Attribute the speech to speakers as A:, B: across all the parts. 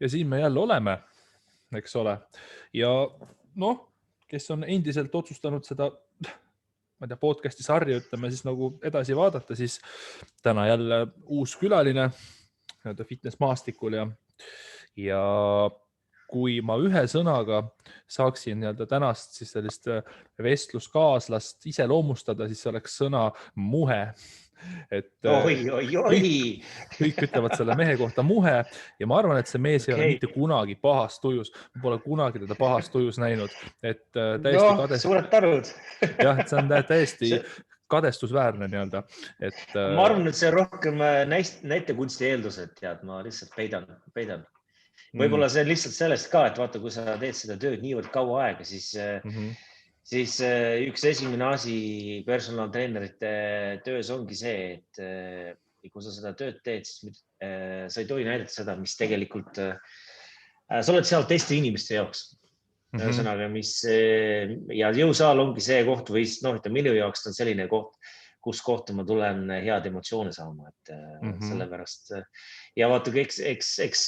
A: Ja siin me jälle oleme, eks ole. Ja noh, kes on endiselt otsustanud seda, ma ei tea, podcasti sarja, ütleme siis nagu edasi vaadata, siis täna jälle uus külaline fitness maastikul ja kui ma ühe sõnaga saaksin tänast siis sellist vestluskaaslast iseloomustada, siis see oleks sõna muhe. Et kõik ütlevad selle mehe kohta muhe ja ma arvan, et see mees ei ole mitte kunagi pahas tujus. Ma pole kunagi teda pahas tujus näinud. Et täiesti
B: suured tarud.
A: Jah, et see on täiesti kadestusväärne nii-öelda.
B: Ma arvan, et see on rohkem näitekunsti eeldused, tead, ma lihtsalt peidan. Võib-olla see on lihtsalt sellest ka, et vaata, kui sa teed seda tööd niivõrd kaua aega, siis üks esimene asi personaaltreenerite töös ongi see, et kui sa seda tööd teed, siis sa ei tohi näidata seda, mis tegelikult, sa oled seal teiste inimeste jaoks. Ühesõnaga, ja jõusaal ongi see koht või minu jaoks on selline koht, kus kohta ma tulen head emotsioone saama, et sellepärast. Ja vaata, eks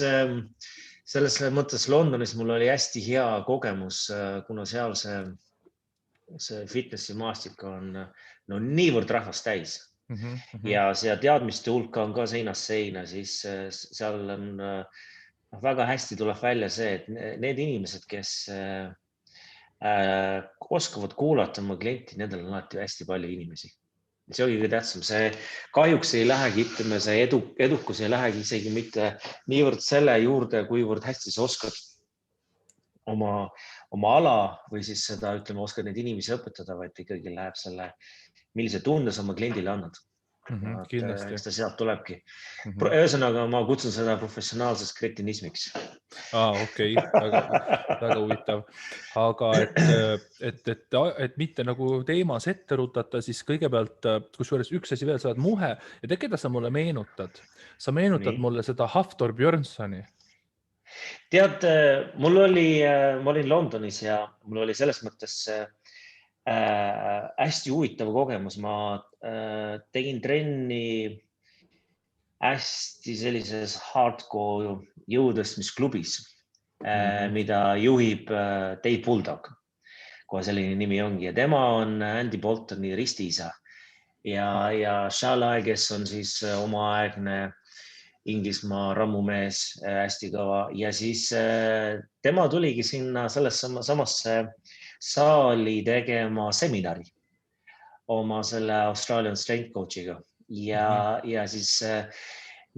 B: selles mõttes Londonis mul oli hästi hea kogemus, kuna seal see fitnessi maastik on niivõrd rahvast täis ja see teadmiste hulka on ka seinast seina, siis seal on väga hästi tuleb välja see, et need inimesed, kes oskavad kuulata oma klienti, nendel on alati hästi palju inimesi. See oli kõige tähtsam. See kahjuks ei lähegi, ütleme, see edukus ei lähegi isegi mitte niivõrd selle juurde, kuivõrd hästi sa oskad oma ala või siis seda, ütleme, oskad neid inimesi õpetada, vaid ikkagi läheb selle, millise tunde sa oma kliendile annad.
A: Kindlasti.
B: Eks ta sealt tulebki. Ühesõnaga, ma kutsun seda professionaalseks kretinismiks.
A: Okei, väga huvitav. Aga et mitte nagu teemas ette rutata, siis kõigepealt, kusjuures üks asi veel, sa oled muhe ja keda sa mulle meenutad? Sa meenutad mulle seda Hafþór Björnssoni.
B: Tead, ma olin Londonis ja mul oli selles mõttes hästi huvitav kogemus. Ma tegin trenni hästi sellises hardcore jõutõstmisklubis, mida juhib Dave Bulldog. Kohe selline nimi ongi ja tema on Andy Boltoni ristiisa ja Shalai, kes on siis omaaegne Inglismaa rammumees, hästi kõva ja siis tema tuligi sinna sellesse samasse saali tegema seminari oma selle Australian Strength Coachiga ja siis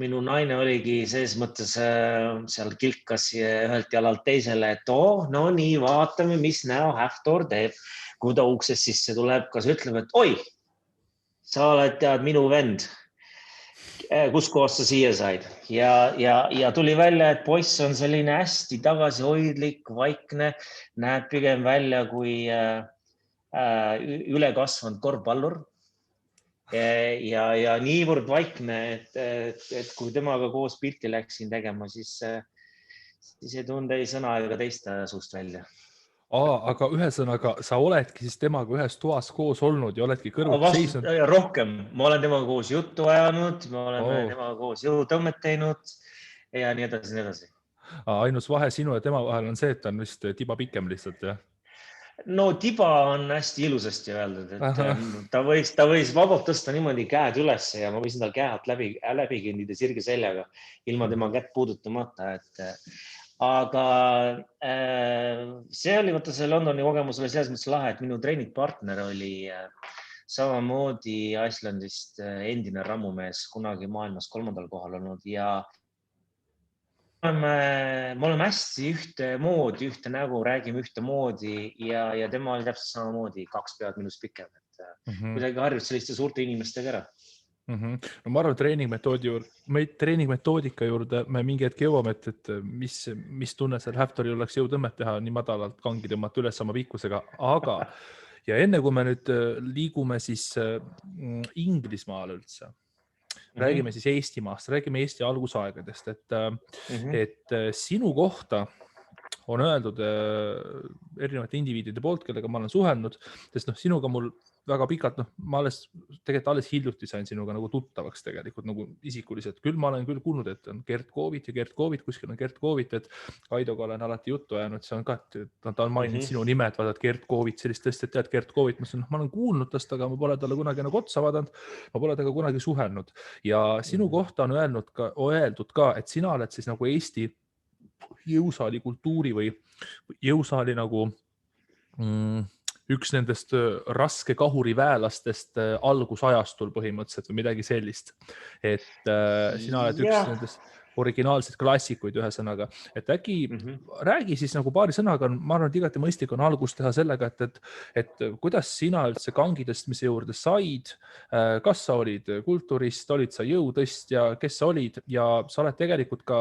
B: minu naine oligi selles mõttes seal kilkas ühelt jalalt teisele, et no nii, vaatame, mis näo Hafþór teeb, kui ta uksest sisse tuleb, kas ütleb, et oi, sa oled tead minu vend. Kus kohast sa siia said ja tuli välja, et poiss on selline hästi tagasihoidlik, vaikne, näeb pigem välja kui ülekasvanud korvpallur ja niivõrd vaikne, et kui temaga koos pilti läksin tegema, siis ei tulnud ei sõna ega teist suust välja.
A: Aga ühesõnaga, sa oledki siis temaga ühes toas koos olnud ja oledki kõrvuti seisnud?
B: Rohkem. Ma olen temaga koos juttu ajanud, me oleme temaga koos jõutõmmet teinud ja nii edasi, nii edasi.
A: Ainus vahe sinu ja tema vahel on see, et ta on vist tiba pikem lihtsalt, jah?
B: No tiba on hästi ilusasti öeldud, et ta võis vabalt tõsta niimoodi käed üles ja ma võisin tal käed läbi kõndida sirge seljaga ilma tema kätt puudutamata, aga see oli, võtta see Londoni kogemus oli selles mõttes lahe, et minu treeningpartner oli samamoodi Icelandist endine rammumees, kunagi maailmas 3. kohal olnud ja me oleme hästi ühtemoodi, ühte nägu, räägime ühtemoodi ja tema oli täpselt samamoodi 2 pead minust pikem, et kuidagi harjus selliste suurte inimestega ära.
A: No ma arvan, treeningmetoodika juurde me mingi hetk jõuame, et mis tunne seal Hafþóril oleks jõutõmmet teha nii madalalt kangi tõmmata üles oma pikkusega, aga ja enne kui me nüüd liigume siis Inglismaale üldse, räägime siis Eestimaast, räägime Eesti algusaegadest, et sinu kohta on öeldud erinevate indiviidide poolt, kellega ma olen suhelnud, sest sinuga mul väga pikalt, ma tegelikult alles hiljuti sain sinuga nagu tuttavaks tegelikult nagu isikuliselt. Küll ma olen küll kuulnud, et on Gert Koovit ja Gert Koovit, kuskil on Gert Koovit, et Kaidoga olen alati juttu ajanud, see on ka, et ta on maininud sinu nime, et vaadad Gert Koovit, sellist tõesti, et tead Gert Koovit. Ma olen kuulnud tast, aga ma pole talle kunagi nagu otsa vaadanud, ma pole temaga kunagi suhelnud ja sinu kohta on öeldud ka, et sina oled siis nagu Eesti jõusaali kultuuri või jõusaali nagu üks nendest raske kahuriväelastest algusajastul põhimõtteliselt või midagi sellist. Et sina oled üks nendest originaalseid klassikuid ühesõnaga, et äkki räägi siis nagu paari sõnaga, ma arvan, et igati mõistlik on algust teha sellega, et kuidas sina üldse kangitõstmise juurde said, kas sa olid kulturist, olid sa jõutõstja, kes sa olid ja sa oled tegelikult ka,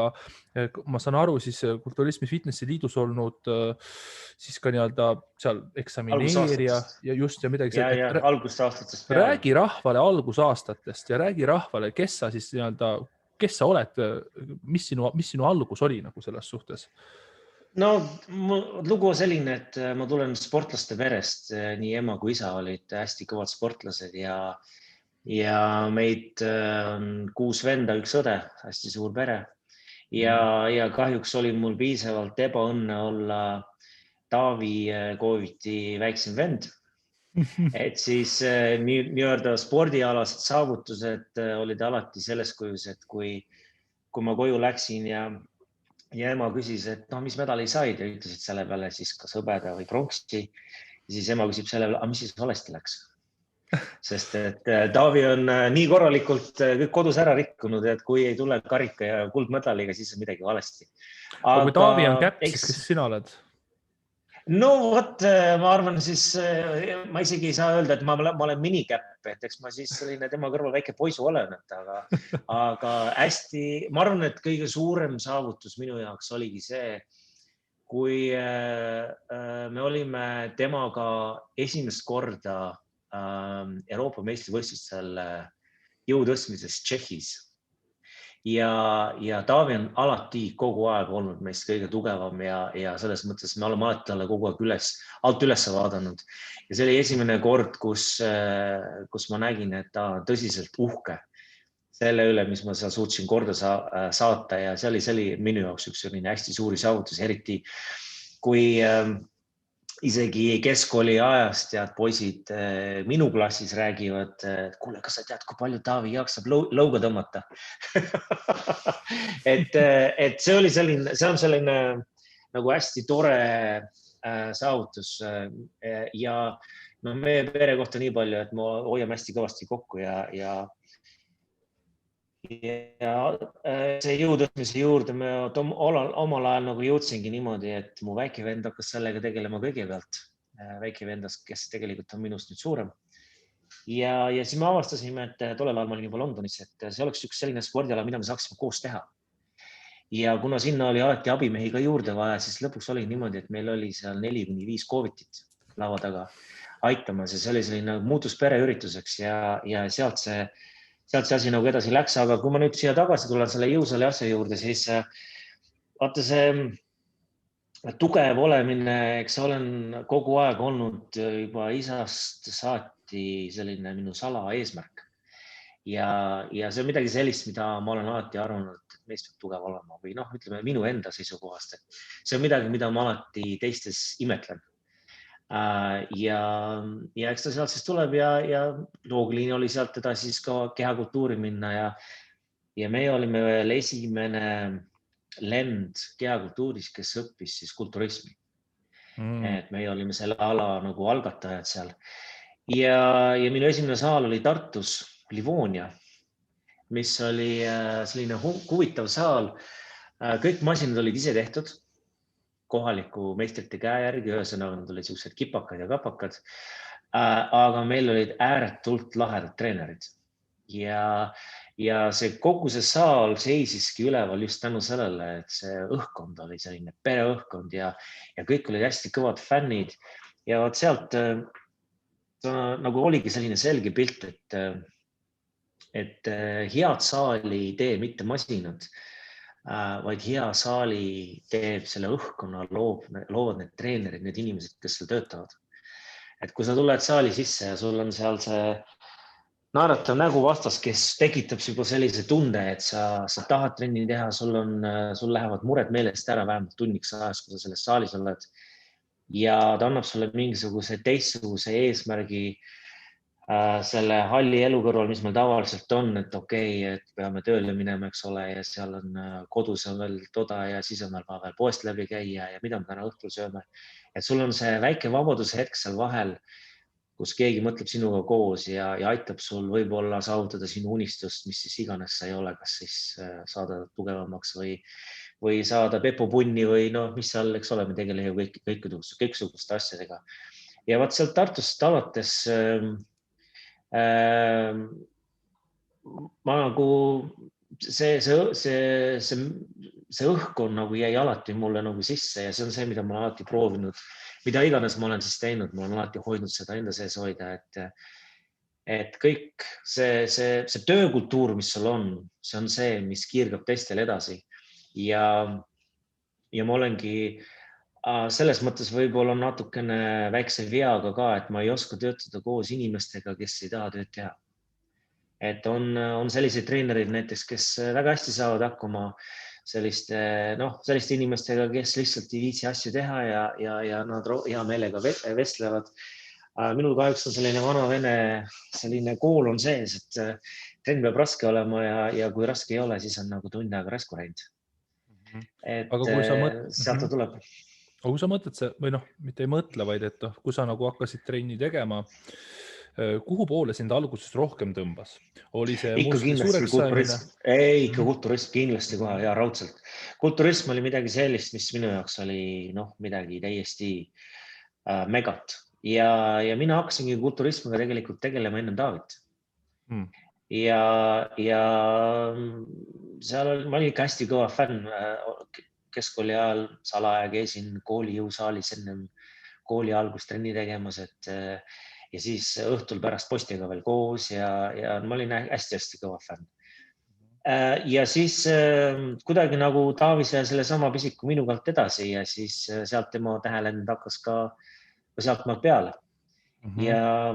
A: ma saan aru, siis Kulturismi Fitnessi Liidus olnud siis ka nii-öelda seal eksamineerija ja just ja midagi.
B: Algusaastatest.
A: Räägi rahvale algusaastatest ja räägi rahvale, kes sa siis nii-öelda kes sa oled, mis sinu algus oli nagu selles suhtes?
B: No lugu on selline, et ma tulen sportlaste perest, nii ema kui isa olid hästi kõvad sportlased ja meid on 6 venda, 1 õde, hästi suur pere. Ja kahjuks oli mul piisavalt ebaõnne olla Taavi Kooviti väiksem vend. Et siis nii-öelda spordialased saavutused olid alati selles kujus, et kui ma koju läksin ja ema küsis, et mis medali said ja ütlesid selle peale siis kas hõbeda või pronksi, siis ema küsib selle peale, mis siis valesti läks. Sest et Taavi on nii korralikult kõik kodus ära rikkunud, et kui ei tule karika ja kuldmedaliga, siis on midagi valesti.
A: Aga kui Taavi on käpp, siis kes sina oled?
B: No vot, ma arvan siis, ma isegi ei saa öelda, et ma olen minikäpp, et eks ma siis selline tema kõrval väike poisu olen, aga hästi, ma arvan, et kõige suurem saavutus minu jaoks oligi see, kui me olime temaga esimest korda Euroopa meistrivõistlustel jõutõstmises Tšehhis. Ja Taavi on alati kogu aeg olnud meist kõige tugevam ja selles mõttes me oleme alati talle kogu aeg alt üles vaadanud. Ja see oli esimene kord, kus ma nägin, et ta on tõsiselt uhke selle üle, mis ma seal suutsin korda saata ja see oli minu jaoks üks hästi suuri saavutus, eriti kui isegi keskkooli ajast ja poisid minu klassis räägivad, et kuule, kas sa tead, kui palju Taavi jaksab lõuga tõmmata? et see on selline nagu hästi tore saavutus ja meie pere kohta nii palju, et me hoiame hästi kõvasti kokku ja see jõutõstmise juurde me omal ajal nagu jõudsingi niimoodi, et mu väike vend hakkas sellega tegelema kõigepealt. Väike vendas, kes tegelikult on minust nüüd suurem. Ja siis me avastasime, et tollel ajal ma olin juba Londonis, et see oleks üks selline spordiala, mida me saaksime koos teha. Ja kuna sinna oli alati abimehi ka juurde vaja, siis lõpuks oli niimoodi, et meil oli seal 4-5 Koovitit laua taga aitamas ja see oli selline muutus pereürituseks ja sealt see asi nagu edasi läks, aga kui ma nüüd siia tagasi tulen selle jõusaali asja juurde, siis vaata see tugev olemine, eks olen kogu aeg olnud juba isast saati selline minu salaeesmärk. Ja see on midagi sellist, mida ma olen alati arvanud, et meist peab tugev olema või ütleme minu enda seisukohast. See on midagi, mida ma alati teistes imetlen. Ja eks ta sealt siis tuleb ja loogiline oli sealt edasi siis ka kehakultuuri minna ja meie olime veel esimene lend kehakultuuris, kes õppis siis kulturismi. Et meie olime selle ala nagu algatajad seal ja minu esimene saal oli Tartus, Livonia, mis oli selline huvitav saal. Kõik masinad olid ise tehtud kohaliku meistrite käe järgi, ühesõnaga nad olid sellised kipakad ja kapakad, aga meil olid ääretult lahedad treenerid ja see kogu see saal seisiski üleval just tänu sellele, et see õhkkond oli selline pereõhkkond ja kõik olid hästi kõvad fännid ja sealt nagu oligi selline selge pilt, et head saali ei tee mitte masinad, vaid hea saali teeb selle õhkkonna, loovad need treenerid, need inimesed, kes seal töötavad. et kui sa tuled saali sisse ja sul on seal see naeratav nägu vastas, kes tekitab juba sellise tunde, et sa tahad trenni teha, sul lähevad mured meelest ära vähemalt tunniks ajast, kui sa selles saalis oled. Ja ta annab sulle mingisuguse teistsuguse eesmärgi selle halli elu kõrval, mis meil tavaliselt on, et okei, et peame tööle minema, eks ole, ja seal on kodus on veel toda ja siis on veel poest läbi käia ja mida me täna õhtul sööme. Et sul on see väike vabaduse hetk seal vahel, kus keegi mõtleb sinuga koos ja aitab sul võib-olla saavutada sinu unistust, mis siis iganes sa ei ole, kas siis saada tugevamaks või saada pepupunni või noh, mis seal, eks ole, me tegeleme kõiksuguste asjadega. Ja vaat sealt Tartust alates ma nagu see õhkkond nagu jäi alati mulle nagu sisse ja see on see, mida ma olen alati proovinud, mida iganes ma olen siis teinud, ma olen alati hoidnud seda enda sees hoida, et kõik see töökultuur, mis sul on, see on see, mis kiirgab teistel edasi ja ma olengi selles mõttes võib-olla natukene väikse veaga ka, et ma ei oska töötada koos inimestega, kes ei taha tööd teha. Et on selliseid treenerid näiteks, kes väga hästi saavad hakkama selliste inimestega, kes lihtsalt ei viitsi asju teha ja nad hea meelega vestlevad. Minul kahjuks on selline vana vene selline kool on sees, et trenn peab raske olema ja kui raske ei ole, siis on nagu tund aega rasku läinud. Et sealt ta tuleb.
A: Aga kui sa mõtled või noh, mitte ei mõtle, vaid et kui sa nagu hakkasid trenni tegema, kuhu poole sind alguses rohkem tõmbas? Oli see muskli suureks saimine?
B: Ei, ikka kulturism kindlasti kohe ja raudselt. Kulturism oli midagi sellist, mis minu jaoks oli midagi täiesti megat. Ja mina hakkasingi kulturismiga tegelikult tegelema enne Daavit. Ja seal ma olin ikka hästi kõva fänn. Keskkooli ajal salaja käisin kooli jõusaalis ennem kooli algust trenni tegemas, ja siis õhtul pärast postiga veel koos ja ma olin hästi-hästi kõva fänn. Ja siis kuidagi nagu Taavi sai selle sama pisiku minu kalt edasi ja siis sealt tema tähelend hakkas ka sealt maalt peale. Ja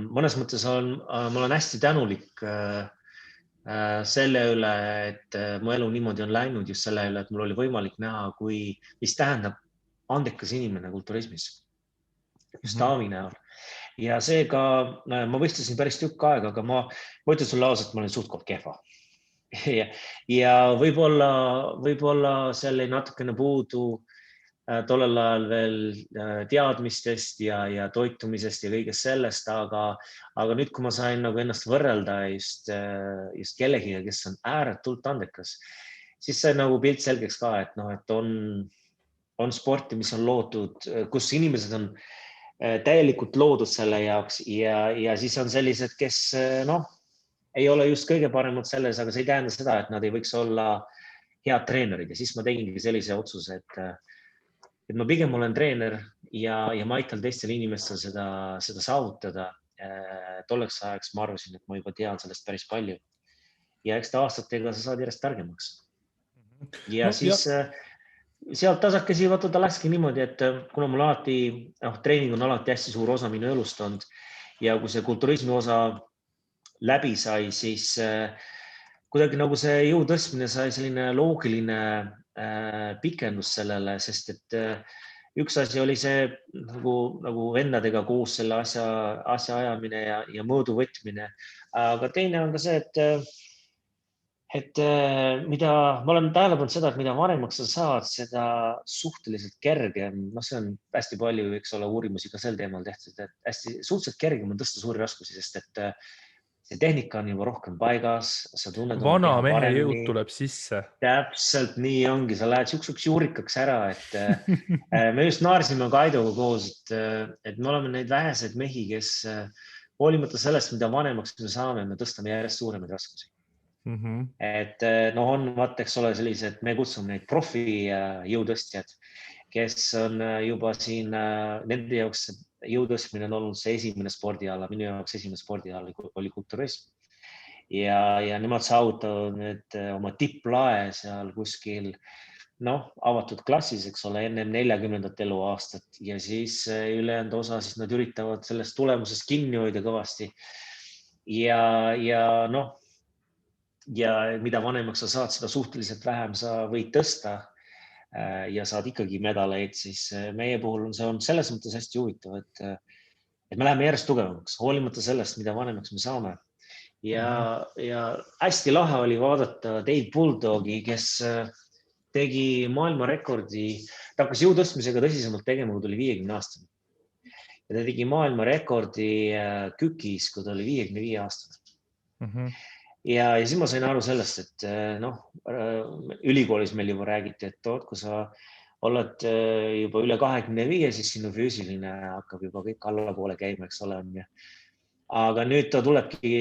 B: mõnes mõttes ma olen hästi tänulik selle üle, et mu elu niimoodi on läinud just selle üle, et mul oli võimalik näha, mis tähendab andekas inimene kulturismis. Just Taavi näol. Ja seega ma võistlesin päris tükk aega, aga ma ütlen sulle ausalt, ma olin suhtkond kehva. Ja võib-olla seal ei natukene puudu tollel ajal veel teadmistest ja toitumisest ja kõigest sellest, aga nüüd, kui ma sain nagu ennast võrrelda just kellegiga, kes on ääretult andekas, siis sai nagu pilt selgeks ka, et on sporti, mis on loodud, kus inimesed on täielikult loodud selle jaoks ja siis on sellised, kes ei ole just kõige paremad selles, aga see ei tähenda seda, et nad ei võiks olla head treenerid ja siis ma tegingi sellise otsuse, et ma pigem olen treener ja ma aitan teistel inimestel seda saavutada. Tolleks ajaks ma arvasin, et ma juba tean sellest päris palju. Ja eks ta aastatega sa saad järjest targemaks. Ja siis sealt tasakesi ta läkski niimoodi, et kuna mul alati, treening on alati hästi suur osa minu elust olnud ja kui see kulturismi osa läbi sai, siis kuidagi nagu see jõu tõstmine sai selline loogiline pikendus sellele, sest et üks asi oli see nagu vendadega koos selle asja ajamine ja mõõdu võtmine. Aga teine on ka see, et mida ma olen tähele pannud seda, et mida varemaks sa saad, seda suhteliselt kergem, see on hästi palju, eks ole, uurimusi ka sel teemal tehtud, et hästi suhteliselt kergem on tõsta suuri raskusi, sest et see tehnika on juba rohkem paigas, sa tunned
A: vana mehe jõud tuleb sisse.
B: Täpselt nii ongi, sa lähed üks juurikaks ära, et me just naarsime Kaidoga koos, et me oleme neid väheseid mehi, kes hoolimata sellest, mida vanemaks me saame, me tõstame järjest suuremaid raskusi. Et on eks ole sellised, me kutsume neid profi jõutõstjad, kes on juba siin, nende jaoks jõutõstmine on olnud see esimene spordiala, minu jaoks esimene spordiala oli kulturism. ja nemad saavutavad nüüd oma tipplae seal kuskil avatud klassis, eks ole, ennem 40. eluaastat ja siis ülejäänud osa, siis nad üritavad sellest tulemusest kinni hoida kõvasti. Ja mida vanemaks sa saad, seda suhteliselt vähem sa võid tõsta ja saad ikkagi medaleid, siis meie puhul on see olnud selles mõttes hästi huvitav, et me läheme järjest tugevamaks, hoolimata sellest, mida vanemaks me saame. Ja hästi lahe oli vaadata Dave Bulldogi, kes tegi maailmarekordi, ta hakkas jõutõstmisega tõsisemalt tegema, kui ta oli 50 aastane. Ja ta tegi maailmarekordi kükis, kui ta oli 55 aastane. Ja siis ma sain aru sellest, et ülikoolis meil juba räägiti, et kui sa oled juba üle 25, siis sinu füüsiline hakkab juba kõik allapoole käima, eks ole. Aga nüüd ta tulebki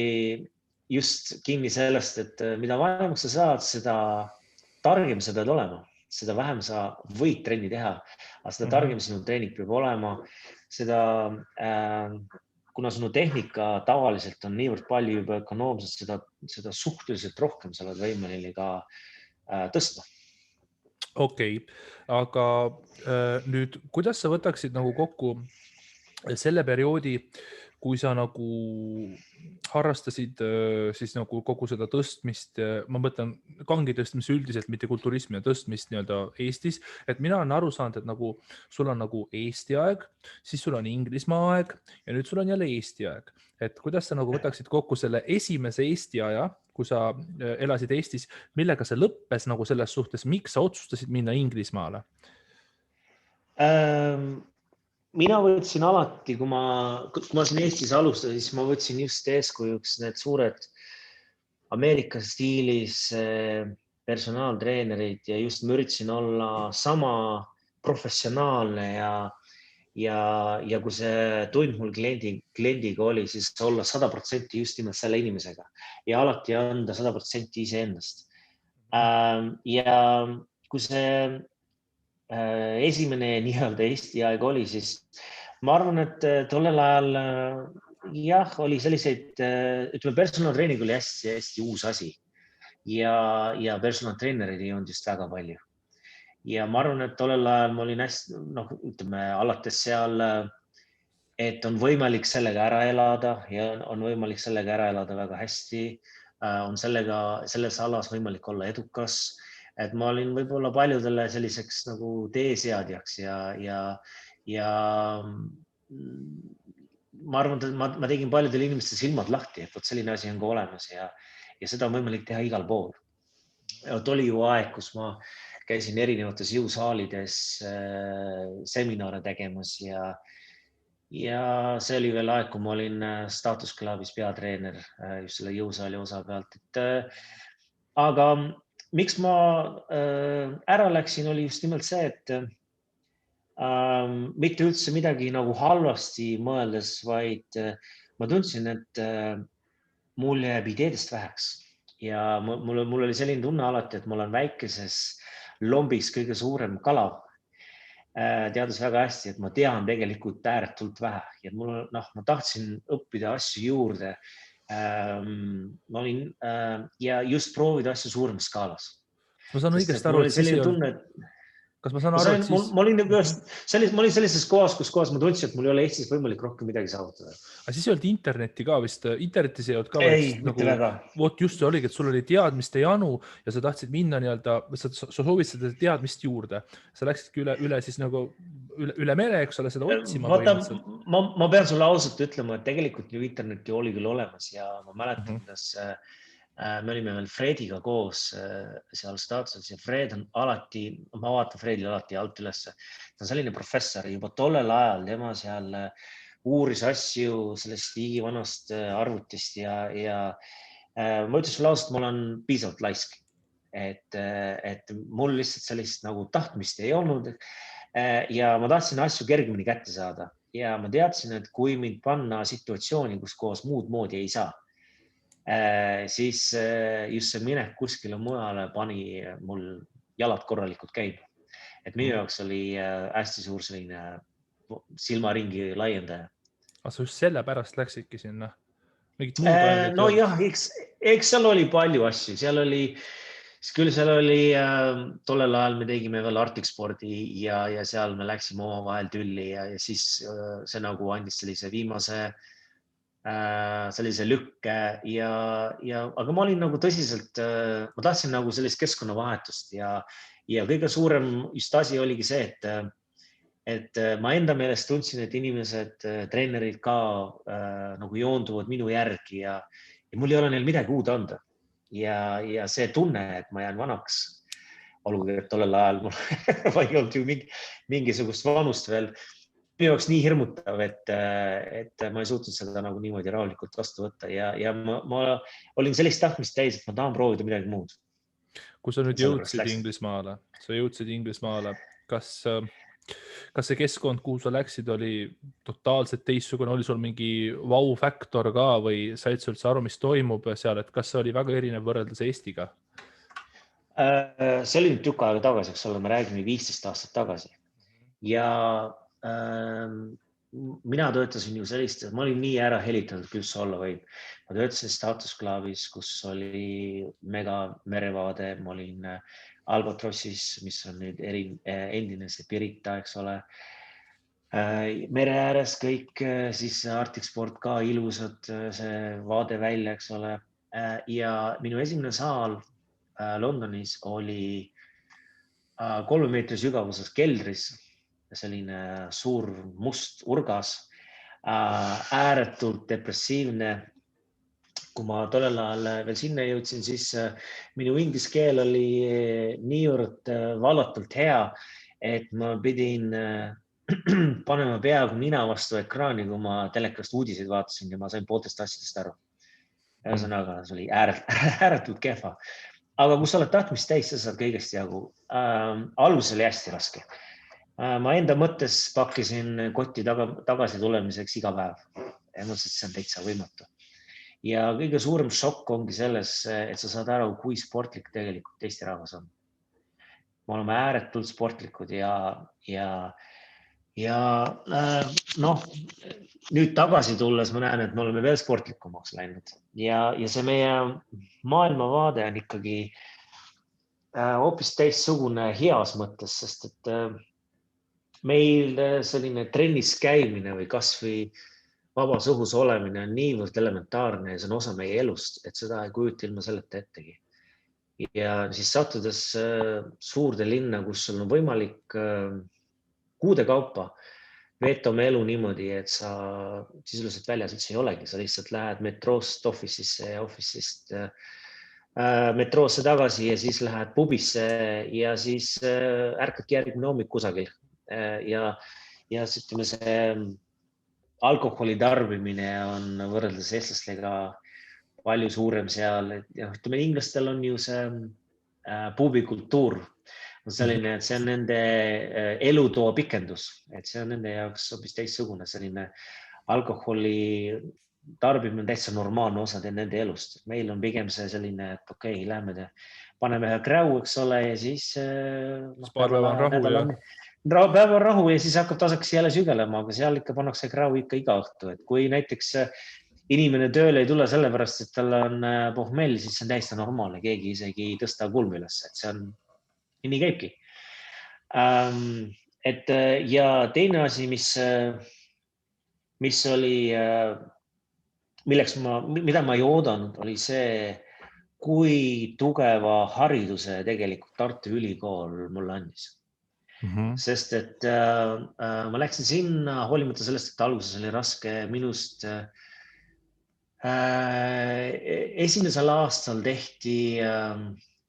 B: just kinni sellest, et mida vanemaks sa saad, seda targem sa pead olema, seda vähem sa võid trenni teha, aga seda targem sinu treening peab olema, seda kuna sinu tehnika tavaliselt on niivõrd palju juba ökonoomselt, seda suhteliselt rohkem sa oled võimeline ka tõsta.
A: Okei, aga nüüd, kuidas sa võtaksid nagu kokku selle perioodi, kui sa nagu harrastasid siis nagu kogu seda tõstmist, ma mõtlen kangi tõstmist üldiselt, mitte kulturismi ja tõstmist nii-öelda Eestis, et mina olen aru saanud, et nagu sul on nagu Eesti aeg, siis sul on Inglismaa aeg ja nüüd sul on jälle Eesti aeg. Et kuidas sa nagu võtaksid kokku selle esimese Eesti aja, kui sa elasid Eestis, millega see lõppes nagu selles suhtes, miks sa otsustasid minna Inglismaale?
B: Mina võtsin alati, kui ma siin Eestis alustasin, siis ma võtsin just eeskujuks need suured Ameerika stiilis personaaltreenerid ja just ma üritasin olla sama professionaalne ja kui see tund mul kliendiga oli, siis olla 100% just nimelt selle inimesega ja alati anda 100% iseendast. Ja kui see esimene nii-öelda Eesti aeg oli, siis ma arvan, et tollel ajal oli selliseid, ütleme, personaaltreening oli hästi uus asi ja personaaltreenereid ei olnud just väga palju. Ja ma arvan, et tollel ajal ma olin hästi, ütleme, alates seal, et on võimalik sellega ära elada ja on võimalik sellega ära elada väga hästi, on selles alas võimalik olla edukas. Et ma olin võib-olla paljudele selliseks nagu teeseadjaks ja ma arvan, et ma tegin paljudele inimeste silmad lahti, et selline asi on ka olemas ja seda on võimalik teha igal pool. Oli ju aeg, kus ma käisin erinevates jõusaalides seminare tegemas ja see oli veel aeg, kui ma olin Status Clubis peatreener just selle jõusaali osa pealt. Aga miks ma ära läksin, oli just nimelt see, et mitte üldse midagi nagu halvasti mõeldes, vaid ma tundsin, et mul jääb ideedest väheks ja mul oli selline tunne alati, et ma olen väikeses lombis kõige suurem kala, teades väga hästi, et ma tean tegelikult ääretult vähe ja ma tahtsin õppida asju juurde. Ma olin ja just proovida asju suuremas skaalas.
A: Ma saan õigesti aru, et siis ei olnud... Kas ma saan aru, et siis...
B: Ma olin sellises kohas, kus ma tundsin, et mul ei ole Eestis võimalik rohkem midagi saavutada.
A: Aga siis ei olnud internetti ka vist, internetis ei olnud ka...
B: Ei, mitte väga.
A: Vot just see oligi, et sul oli teadmiste janu ja sa tahtsid minna nii-öelda, sa soovid seda teadmist juurde. Sa läksidki üle siis nagu üle mere, eks ole, seda otsima.
B: Ma pean sulle ausalt ütlema, et tegelikult ju interneti oli küll olemas ja ma mäletan, kuidas me olime veel Frediga koos seal Statuses ja Fred on alati, ma vaatan Fredile alati alt ülesse. Ta on selline professor juba tollel ajal, tema seal uuris asju sellest igivanast arvutist ja ma ütlen sulle ausalt, ma olen piisavalt laisk, et mul lihtsalt sellist nagu tahtmist ei olnud ja ma tahtsin asju kergemini kätte saada ja ma teadsin, et kui mind panna situatsiooni, kus koos muud moodi ei saa, siis just see minek kuskile mujale pani mul jalad korralikult käima. Et minu jaoks oli hästi suur selline silmaringi laiendaja.
A: Aga sa just selle pärast läksidki sinna?
B: No jah, Eks seal oli palju asju, seal oli tollel ajal me tegime veel Arctic Spordi ja seal me läksime omavahel tülli ja siis see nagu andis sellise viimase sellise lükke aga ma olin nagu tõsiselt, ma tahtsin nagu sellist keskkonnavahetust ja kõige suurem just asi oligi see, et ma enda meelest tundsin, et inimesed, treenerid ka nagu joonduvad minu järgi ja mul ei ole neil midagi uud anda. Ja see tunne, et ma jään vanaks, olgugi, et tollel ajal mul ma ei olnud ju mingisugust vanust veel, minu jaoks nii hirmutav, et ma ei suutnud seda nagu niimoodi rahulikult vastu võtta ja ma olin sellist tahtmist täis, et ma tahan proovida midagi muud.
A: Kui sa nüüd jõudsid Inglismaale, kas see keskkond, kuhu sa läksid, oli totaalselt teistsugune, oli sul mingi vau-faktor ka või said sa üldse aru, mis toimub seal, et kas see oli väga erinev võrreldes Eestiga?
B: See oli nüüd tükk aega tagasi, eks ole, me räägime 15 aastat tagasi ja mina töötasin ju sellist, ma olin nii ära helitatud, küll see olla võib. Ma töötasin Status Clubis, kus oli mega merevaade, ma olin Albatrossis, mis on nüüd endine see Pirita, eks ole. Mere ääres kõik, siis Arctic Sport ka ilusad, see vaade välja, eks ole. Ja minu esimene saal Londonis oli 3 meetri sügavuses keldris, selline suur must urgas, ääretult depressiivne. Kui ma tollel ajal veel sinna jõudsin, siis minu inglise keel oli niivõrd vallatult hea, et ma pidin panema peaaegu nina vastu ekraani, kui ma telekast uudiseid vaatasin ja ma sain pooltest asjadest aru. Ühesõnaga, see oli ääretult kehva. Aga kui sa oled tahtmist täis, sa saad kõigest jagu. Algus oli hästi raske. Ma enda mõttes pakkisin kotti tagasi tulemiseks iga päev. Ja mõtlesin, et see on täitsa võimatu. Ja kõige suurem šokk ongi selles, et sa saad aru, kui sportlik tegelikult Eesti rahvas on. Me oleme ääretult sportlikud ja nüüd tagasi tulles ma näen, et me oleme veel sportlikumaks läinud. Ja see meie maailmavaade on ikkagi hoopis teistsugune heas mõttes, sest et meil selline trennis käimine või kas või vabas õhus olemine on niivõrd elementaarne ja see on osa meie elust, et seda ei kujuta ilma selleta ettegi. Ja siis sattudes suurde linna, kus sul on võimalik kuude kaupa veeta oma elu niimoodi, et sa sisuliselt väljas üldse ei olegi. Sa lihtsalt lähed metroost office'isse ja office'ist metroosse tagasi ja siis lähed pubisse ja siis ärkadki järgmine hommik kusagil. Ja ütleme, see alkoholi tarbimine on võrreldes eestlastega palju suurem seal. Ütleme, inglastel on ju see pubikultuur. Selline, et see on nende elutoa pikendus, et see on nende jaoks hoopis teistsugune. Selline alkoholi tarbimine on täitsa normaalne osa nende elust. Meil on pigem see selline, et okei, lähme paneme kräu, eks ole, ja siis päev on rahu ja siis hakkab tasaks jälle sügelema, aga seal ikka pannakse kräu ikka iga õhtu. Et kui näiteks inimene tööle ei tule sellepärast, et tal on pohmell, siis see on täiesti normaalne. Keegi isegi ei tõsta kulmi üles, et see on nii käibki. Ja teine asi, mis oli, mida ma ei oodanud, oli see, kui tugeva hariduse tegelikult Tartu Ülikool mulle andis. Sest et ma läksin sinna, hoolimata sellest, et alguses oli raske minust. Esimesel aastal tehti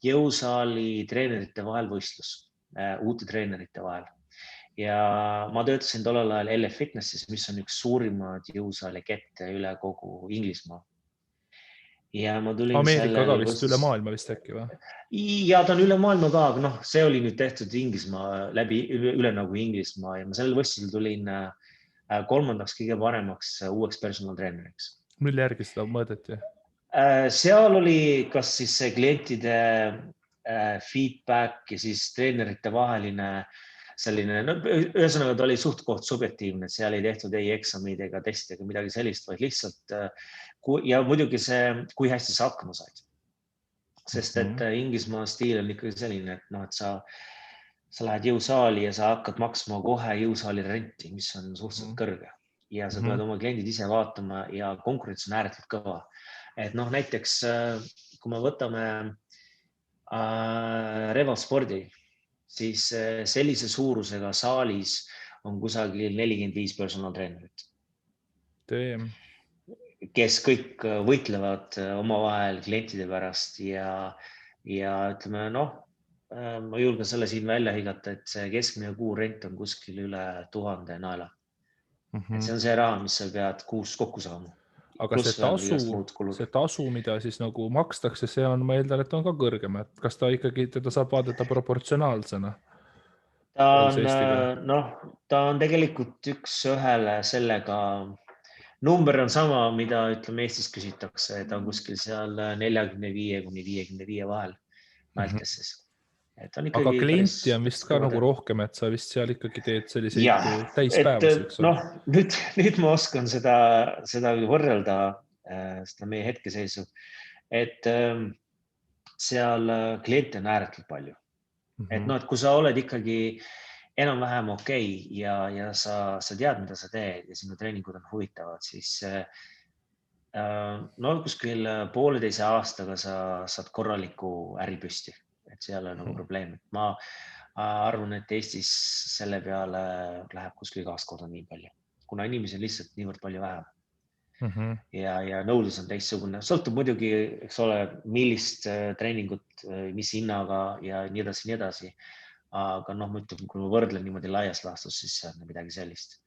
B: jõusaali treenerite vahel võistlus, uute treenerite vahel. Ja ma töötasin tollel ajal LF Fitnessis, mis on üks suurimad jõusaali kette üle kogu Inglismaa. Ja ma tulin
A: Ameerika ka vist üle maailma vist äkki või?
B: Ja ta on üle maailma ka, aga see oli nüüd tehtud Inglismaa üle nagu Inglismaa ja ma sellel võistlusel tulin 3. kõige paremaks uueks personal treeneriks.
A: Mille järgi seda mõõdeti?
B: Seal oli kas siis klientide feedback ja siis treenerite vaheline selline, no ühesõnaga ta oli suht-koht subjektiivne, et seal ei tehtud ei eksamid ega testi ega midagi sellist, vaid lihtsalt ja muidugi see, kui hästi sa hakkama said. Sest et Inglismaa stiil on ikkagi selline, et noh, et sa lähed jõusaali ja sa hakkad maksma kohe jõusaali renti, mis on suhteliselt kõrge ja sa pead oma kliendid ise vaatama ja konkurents on ääretult kõva. Et noh, näiteks kui me võtame Revalspordi, siis sellise suurusega saalis on kusagil 45 personal treenerit, kes kõik võitlevad omavahel klientide pärast ja ütleme, noh, ma julgen selle siin välja higata, et see keskmine kuurent on kuskil üle 1000 naela. Et see on see raha, mis sa pead kuus kokku saama.
A: Aga see tasu, mida siis nagu makstakse, see on, ma eeldan, et on ka kõrgem, et kas ta ikkagi, teda saab vaadata proportsionaalsena?
B: Ta on tegelikult üks ühele sellega, number on sama, mida ütleme Eestis küsitakse, ta on kuskil seal 45–55 vahel mältes siis.
A: Aga klienti on vist ka nagu rohkem, et sa vist seal ikkagi teed selliseid täispäevas.
B: Noh, nüüd ma oskan seda võrrelda, seda meie hetkeseisu, et seal kliente on ääretult palju. Et noh, et kui sa oled ikkagi enam-vähem okei ja sa tead, mida sa teed ja sinu treeningud on huvitavad, siis no kuskil 1,5 aastaga sa saad korraliku äri püsti. Et seal on nagu probleem. Ma arvan, et Eestis selle peale läheb kuskil 2 korda nii palju, kuna inimesi on lihtsalt niivõrd palju vähem. Ja nõudlus on teistsugune. Sõltub muidugi, eks ole, millist treeningut, mis hinnaga ja nii edasi. Aga noh, ma ütlen, kui ma võrdlen niimoodi laias laastus, siis see on midagi sellist.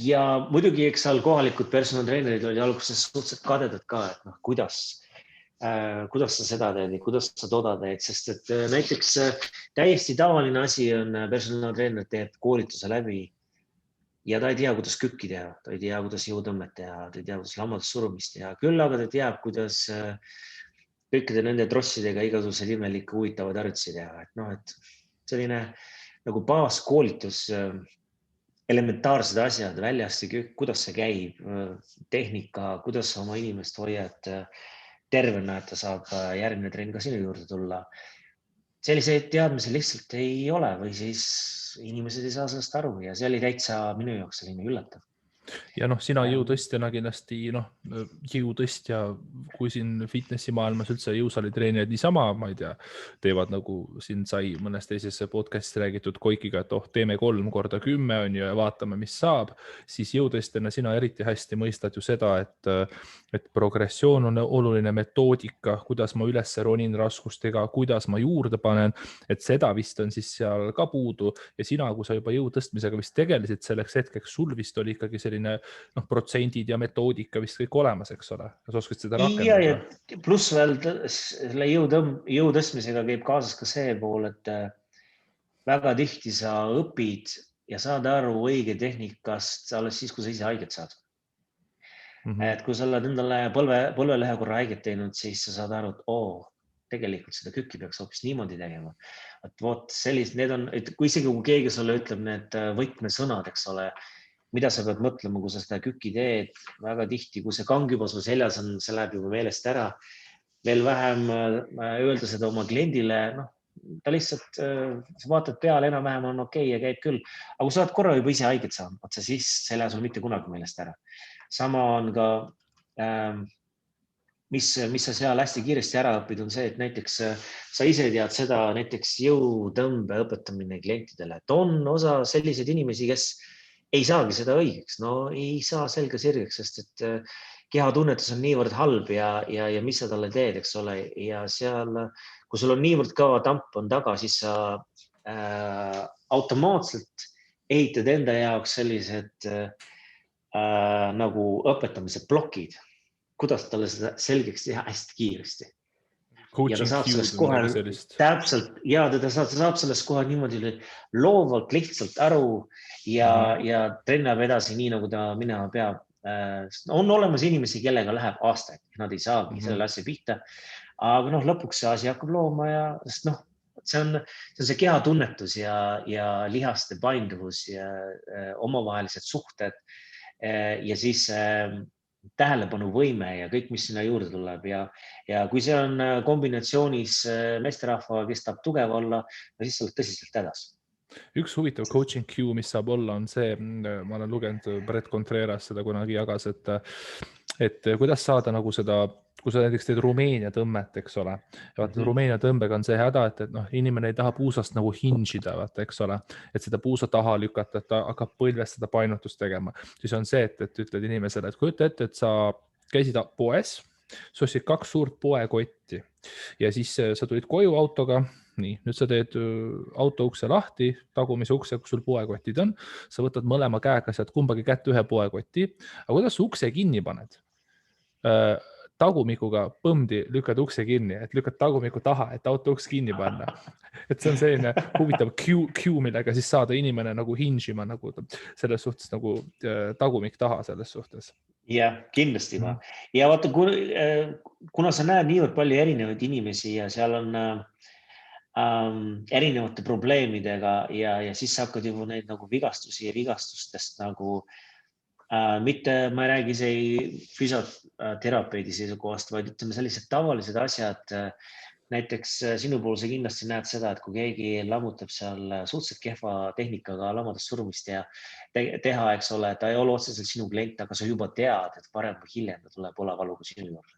B: Ja muidugi, eks seal kohalikud personaltreenerid olid alguses suhteliselt kadedad ka, et noh, kuidas sa seda teed, kuidas sa toda teed, sest et näiteks täiesti tavaline asi on personaltreener teeb koolituse läbi ja ta ei tea, kuidas kükki teha, ta ei tea, kuidas jõutõmmet teha, ta ei tea, kuidas lammatussurumist teha, küll aga ta teab, kuidas kõikide nende trossidega igasugused imelikke huvitavad harjutusi teha. Et noh, et selline nagu baaskoolitus, elementaarsed asjad, väljast ja kuidas see käib, tehnika, kuidas sa oma inimest hoiad tervena, et ta saab järgmine trenn ka sinu juurde tulla. Selliseid teadmisi lihtsalt ei ole või siis inimesed ei saa sellest aru ja see oli täitsa minu jaoks selline üllatav.
A: Ja noh, sina jõutõstjana kindlasti, jõutõstja, kui siin fitnessi maailmas üldse jõusaalitreenijad niisama, ma ei tea, teevad nagu siin sai mõnes teises podcastis räägitud Koikiga, et teeme 3 korda 10 on ju ja vaatame, mis saab, siis jõutõstjana sina eriti hästi mõistad ju seda, et progressioon on oluline metoodika, kuidas ma üles ronin raskustega, kuidas ma juurde panen, et seda vist on siis seal ka puudu ja sina, kui sa juba jõutõstmisega vist tegelesid selleks hetkeks, sul vist oli ikkagi selline protsendid ja metoodika vist kõik olemas, eks ole? Kas oskad seda rakendada?
B: Ja pluss veel selle jõutõstmisega käib kaasas ka see pool, et väga tihti sa õpid ja saad aru õige tehnikast alles siis, kui sa ise haiget saad. Et kui sa oled endale põlvelehe korra haiget teinud, siis sa saad aru, et tegelikult seda kükki peaks hoopis niimoodi tegema. Et vot sellised, need on, kui isegi kui keegi sulle ütleb need võtmesõnad, eks ole, mida sa pead mõtlema, kui sa seda kükki teed, väga tihti, kui see kang juba sul seljas on, see läheb juba meelest ära. Veel vähem öelda seda oma kliendile, ta lihtsalt, sa vaatad peale, enam-vähem on okei ja käib küll. Aga kui sa oled korra juba ise haiget saanud, siis see läheb sul mitte kunagi meelest ära. Sama on ka, mis sa seal hästi kiiresti ära õpid, on see, et näiteks sa ise tead seda, näiteks jõutõmbe õpetamine klientidele, et on osa selliseid inimesi, kes ei saagi seda õigeks, ei saa selge sirgeks, sest et kehatunnetus on niivõrd halb ja mis sa talle teed, eks ole, ja seal, kui sul on niivõrd kõva tamp on taga, siis sa automaatselt ehitad enda jaoks sellised nagu õpetamise plokid, kuidas talle seda selgeks teha hästi kiiresti. Ja ta saab sellest kohe täpselt, ja ta saab sellest kohe niimoodi loovalt lihtsalt aru ja trennab edasi nii, nagu ta minema peab. On olemas inimesi, kellega läheb aastaid, nad ei saagi selle asja pihta, aga lõpuks see asi hakkab looma ja sest see on see kehatunnetus ja lihaste painduvus ja omavahelised suhted ja siis tähelepanuvõime ja kõik, mis sinna juurde tuleb ja kui see on kombinatsioonis meesterahva, kes tahab tugev olla, siis sa oled tõsiselt hädas.
A: Üks huvitav coaching cue, mis saab olla, on see, ma olen lugenud, Brett Contreras seda kunagi jagas, et kuidas saada nagu seda, kui sa näiteks teed Rumeenia tõmmet, eks ole, ja vaata, Rumeenia tõmbega on see häda, et noh, inimene ei taha puusast nagu hingida, vaata, eks ole, et seda puusa taha lükata, et ta hakkab põlvest seda painutust tegema. Siis on see, et ütled inimesele, et kujuta ette, et sa käisid poes, sa ostsid 2 suurt poekotti ja siis sa tulid koju autoga. Nii, nüüd sa teed auto ukse lahti, tagumise ukse, kus sul poekotid on, sa võtad mõlema käega sealt kumbagi kätte ühe poekoti, aga kuidas sa ukse kinni paned? Tagumikuga põmdi lükkad ukse kinni, et lükkad tagumiku taha, et auto uks kinni panna. Et see on selline huvitav cue, millega siis saada inimene nagu hingima nagu selles suhtes nagu tagumik taha selles suhtes.
B: Jah, kindlasti ma. Ja vaata, kuna sa näed niivõrd palju erinevaid inimesi ja seal on erinevate probleemidega ja siis sa hakkad juba neid nagu vigastusi ja vigastustest nagu mitte, ma ei räägi see füsioterapeedi seisukohast, vaid ütleme sellised tavalised asjad. Näiteks sinu puhul sa kindlasti näed seda, et kui keegi lammutab seal suhteliselt kehva tehnikaga lamadest surumist ja teha, eks ole, ta ei ole otseselt sinu klient, aga sa juba tead, et varem või hiljem ta tuleb olavaluga sinu juurde.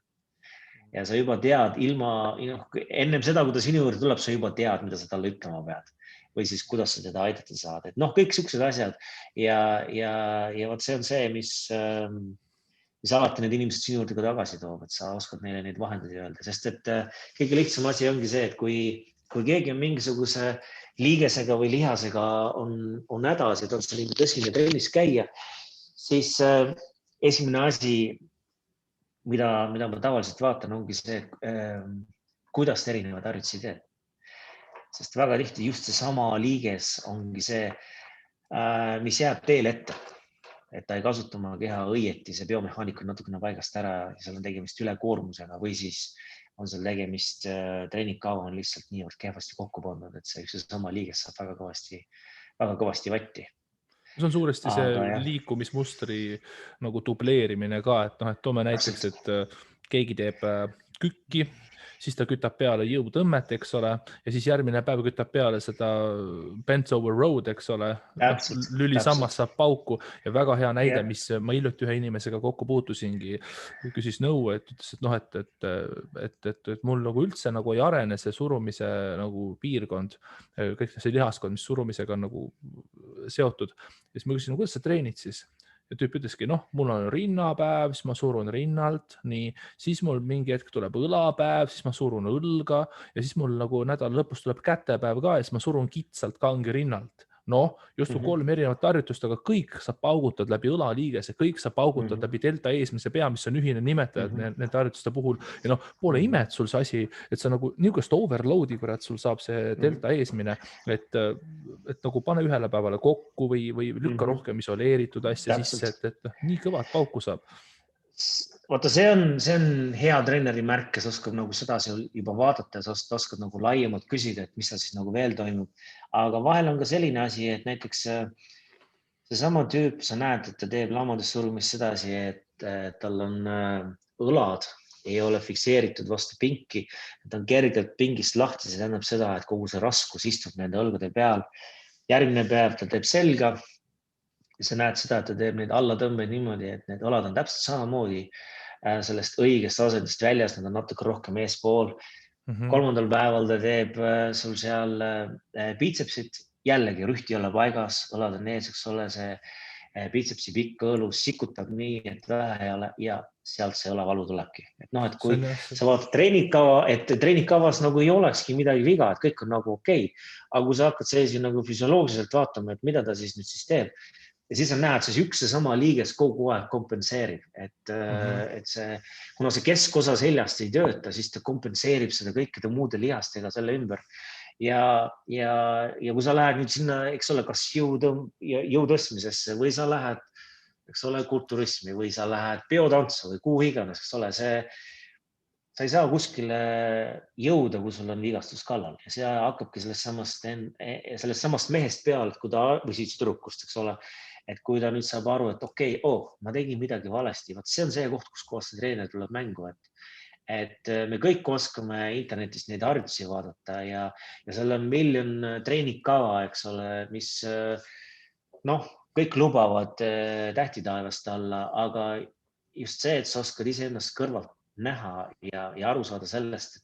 B: Ja sa juba tead ennem seda, kui ta sinu juurde tuleb, sa juba tead, mida sa talle ütlema pead või siis kuidas sa teda aidata saad. Et kõik siuksed asjad ja vot see on see, mis alati need inimesed sinu juurde ka tagasi toob, et sa oskad neile neid vahendeid öelda, sest et kõige lihtsam asi ongi see, et kui keegi on mingisuguse liigesega või lihasega on hädas ja ta on selline tõsine trennis käia, siis esimene asi, mida ma tavaliselt vaatan, ongi see, kuidas erinevad harjutusi teed. Sest väga tihti just see sama liiges ongi see, mis jääb teele ette. Et ta ei kasuta oma keha õieti, see biomehaanika on natukene paigast ära ja seal on tegemist ülekoormusega või siis on seal tegemist treeningkava on lihtsalt niivõrd kehvasti kokku pandud, et see üks sama liiges saab väga kõvasti vatti.
A: See on suuresti see liikumismustri nagu dubleerimine ka, et toome näiteks, et keegi teeb kükki, siis ta kütab peale jõutõmmet, eks ole, ja siis järgmine päev kütab peale seda bent over road, eks ole, lülisammas saab pauku ja väga hea näide, mis ma hiljuti ühe inimesega kokku puutusingi, küsis nõu, et ütles, et mul nagu üldse nagu ei arene see surumise nagu piirkond, kõik see lihaskond, mis surumisega on nagu seotud. Ja siis ma küsisin, kuidas sa treenid siis? Ja tüüp ütleski, mul on rinnapäev, siis ma surun rinnalt, nii, siis mul mingi hetk tuleb õlapäev, siis ma surun õlga ja siis mul nagu nädala lõpus tuleb kätepäev ka ja siis ma surun kitsalt kangi rinnalt. Justkui 3 erinevat harjutust, aga kõik sa paugutad läbi õlaliigese, kõik sa paugutad läbi delta eesmise pea, mis on ühine nimetaja nende harjutuste puhul. Ja pole ime, et sul see asi, et sa nagu niisugust overloadi, kurat, sul saab see delta eesmine, et nagu pane ühele päevale kokku või lükka rohkem isoleeritud asja sisse, et nii kõvad pauku saab.
B: Vaata, see on hea treeneri märk, kes oskab nagu seda juba vaadata ja sa oskad nagu laiemalt küsida, et mis seal siis nagu veel toimub. Aga vahel on ka selline asi, et näiteks seesama tüüp, sa näed, et ta teeb lamadest surumist sedasi, et tal on õlad ei ole fikseeritud vastu pinki, ta on kergelt pingist lahti, see tähendab seda, et kogu see raskus istub nende õlgade peal. Järgmine päev ta teeb selga. Sa näed seda, et ta teeb neid allatõmbeid niimoodi, et need õlad on täpselt samamoodi sellest õigest asendist väljas, nad on natuke rohkem eespool. Kolmandal päeval ta teeb sul seal biitsepsit, jällegi rühti ei ole paigas, õlad on ees, eks ole, see biitsepsi pikk õlus sikutab nii, et vähe ei ole ja sealt see õlavalu tulebki. Et kui sa vaatad treeningkava, et treeningkavas nagu ei olekski midagi viga, et kõik on nagu okei. Aga kui sa hakkad sellisi nagu füsioloogiliselt vaatama, et mida ta siis nüüd siis teeb, ja siis on näha, et see üks sama liiges kogu aeg kompenseerib, et see, kuna see keskosa seljast ei tööta, siis ta kompenseerib seda kõikide muude lihastega selle ümber. Ja kui sa lähed nüüd sinna, eks ole, kas jõutõstmisesse või sa lähed, eks ole, kulturismi või sa lähed biotantsu või kuhu iganes, eks ole, sa ei saa kuskile jõuda, kui sul on vigastus kallal ja see hakkabki sellest samast mehest pealt, või siis tüdrukust, eks ole, et kui ta nüüd saab aru, et okei, ma tegin midagi valesti, see on see koht, kus kohas see treener tuleb mängu, et me kõik oskame internetist neid harjutusi vaadata ja seal on miljon treeningkava, eks ole, mis kõik lubavad tähti taevast alla, aga just see, et sa oskad iseennast kõrvalt näha ja aru saada sellest,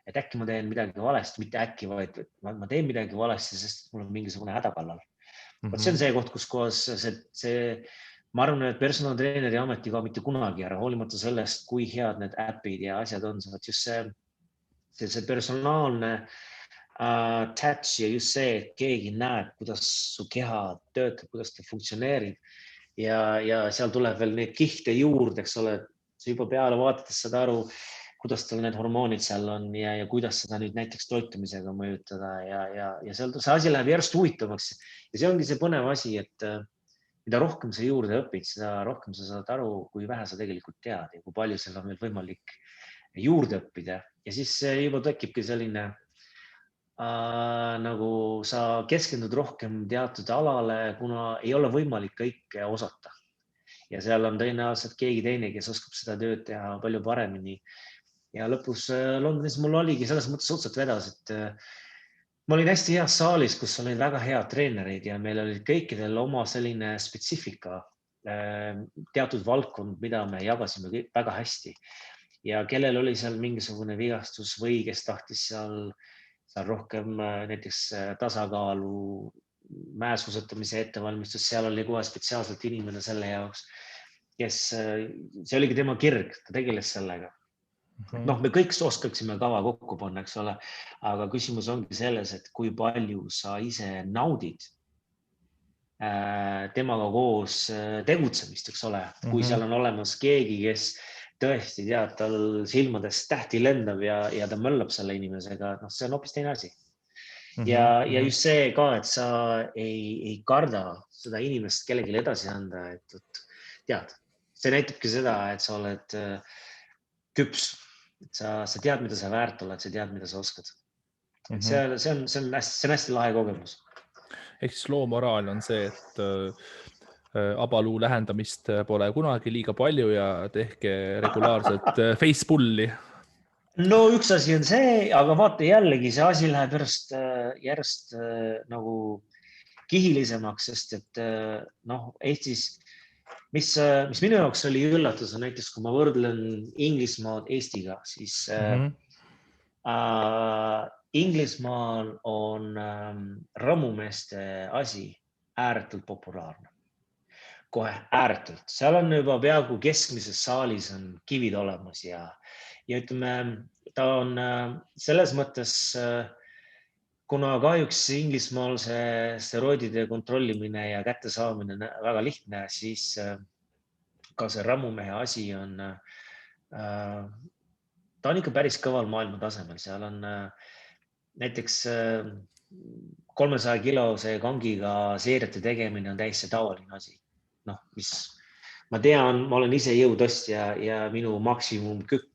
B: et äkki ma teen midagi valesti, mitte äkki, vaid ma teen midagi valesti, sest mul on mingisugune häda kallal. See on see koht, kus kohas ma arvan, et personaaltreeneri ameti ka mitte kunagi ära, hoolimata sellest, kui head need äpid ja asjad on, just see personaalne touch ja just see, et keegi näeb, kuidas su keha töötab, kuidas ta funktsioneerib ja seal tuleb veel neid kihte juurde, eks ole, sa juba peale vaadates saad aru, kuidas tal need hormoonid seal on ja kuidas seda nüüd näiteks toitumisega mõjutada ja seal see asi läheb järjest huvitavaks ja see ongi see põnev asi, et mida rohkem sa juurde õpid, seda rohkem sa saad aru, kui vähe sa tegelikult tead ja kui palju seal on veel võimalik juurde õppida ja siis juba tekibki selline nagu sa keskendud rohkem teatud alale, kuna ei ole võimalik kõike osata. Ja seal on tõenäoliselt keegi teine, kes oskab seda tööd teha palju paremini. Ja lõpus Londonis mul oligi selles mõttes otsad vedas, et ma olin hästi heas saalis, kus olid väga head treenerid ja meil olid kõikidel oma selline spetsifika, teatud valdkond, mida me jagasime väga hästi. Ja kellel oli seal mingisugune vigastus või kes tahtis seal rohkem näiteks tasakaalu, mäesuusatamise ettevalmistus, seal oli kohe spetsiaalselt inimene selle jaoks, kes see oligi tema kirg, ta tegeles sellega. Me kõik oskaksime kava kokku panna, eks ole, aga küsimus ongi selles, et kui palju sa ise naudid temaga koos tegutsemist, eks ole, kui seal on olemas keegi, kes tõesti tead, tal silmades tähti lendab ja ta möllab selle inimesega, see on hoopis teine asi. Ja just see ka, et sa ei karda seda inimest kellelegi edasi anda, et tead, see näitabki seda, et sa oled küps, et sa tead, mida sa väärt oled, sa tead, mida sa oskad. See on hästi lahe kogemus.
A: Ehk siis loo moraal on see, et abaluu lähendamist pole kunagi liiga palju ja tehke regulaarselt Facebooki.
B: No üks asi on see, aga vaata jällegi see asi läheb järjest nagu kihilisemaks, sest et Eestis, mis minu jaoks oli üllatus, on näiteks, kui ma võrdlen Inglismaad Eestiga, siis Inglismaal on rammumeeste asi ääretult populaarne. Kohe ääretult. Seal on juba peaaegu keskmises saalis on kivid olemas ja ütleme, ta on selles mõttes, kuna kahjuks Inglismaal see steroidide kontrollimine ja kätte saamine on väga lihtne, siis ka see rammumehe asi on, ta on ikka päris kõval maailma tasemel. Seal on näiteks 300 kilose kangiga seeriate tegemine on täiesti tavaline asi. Mis ma tean, ma olen ise jõutõstja ja minu maksimum kükk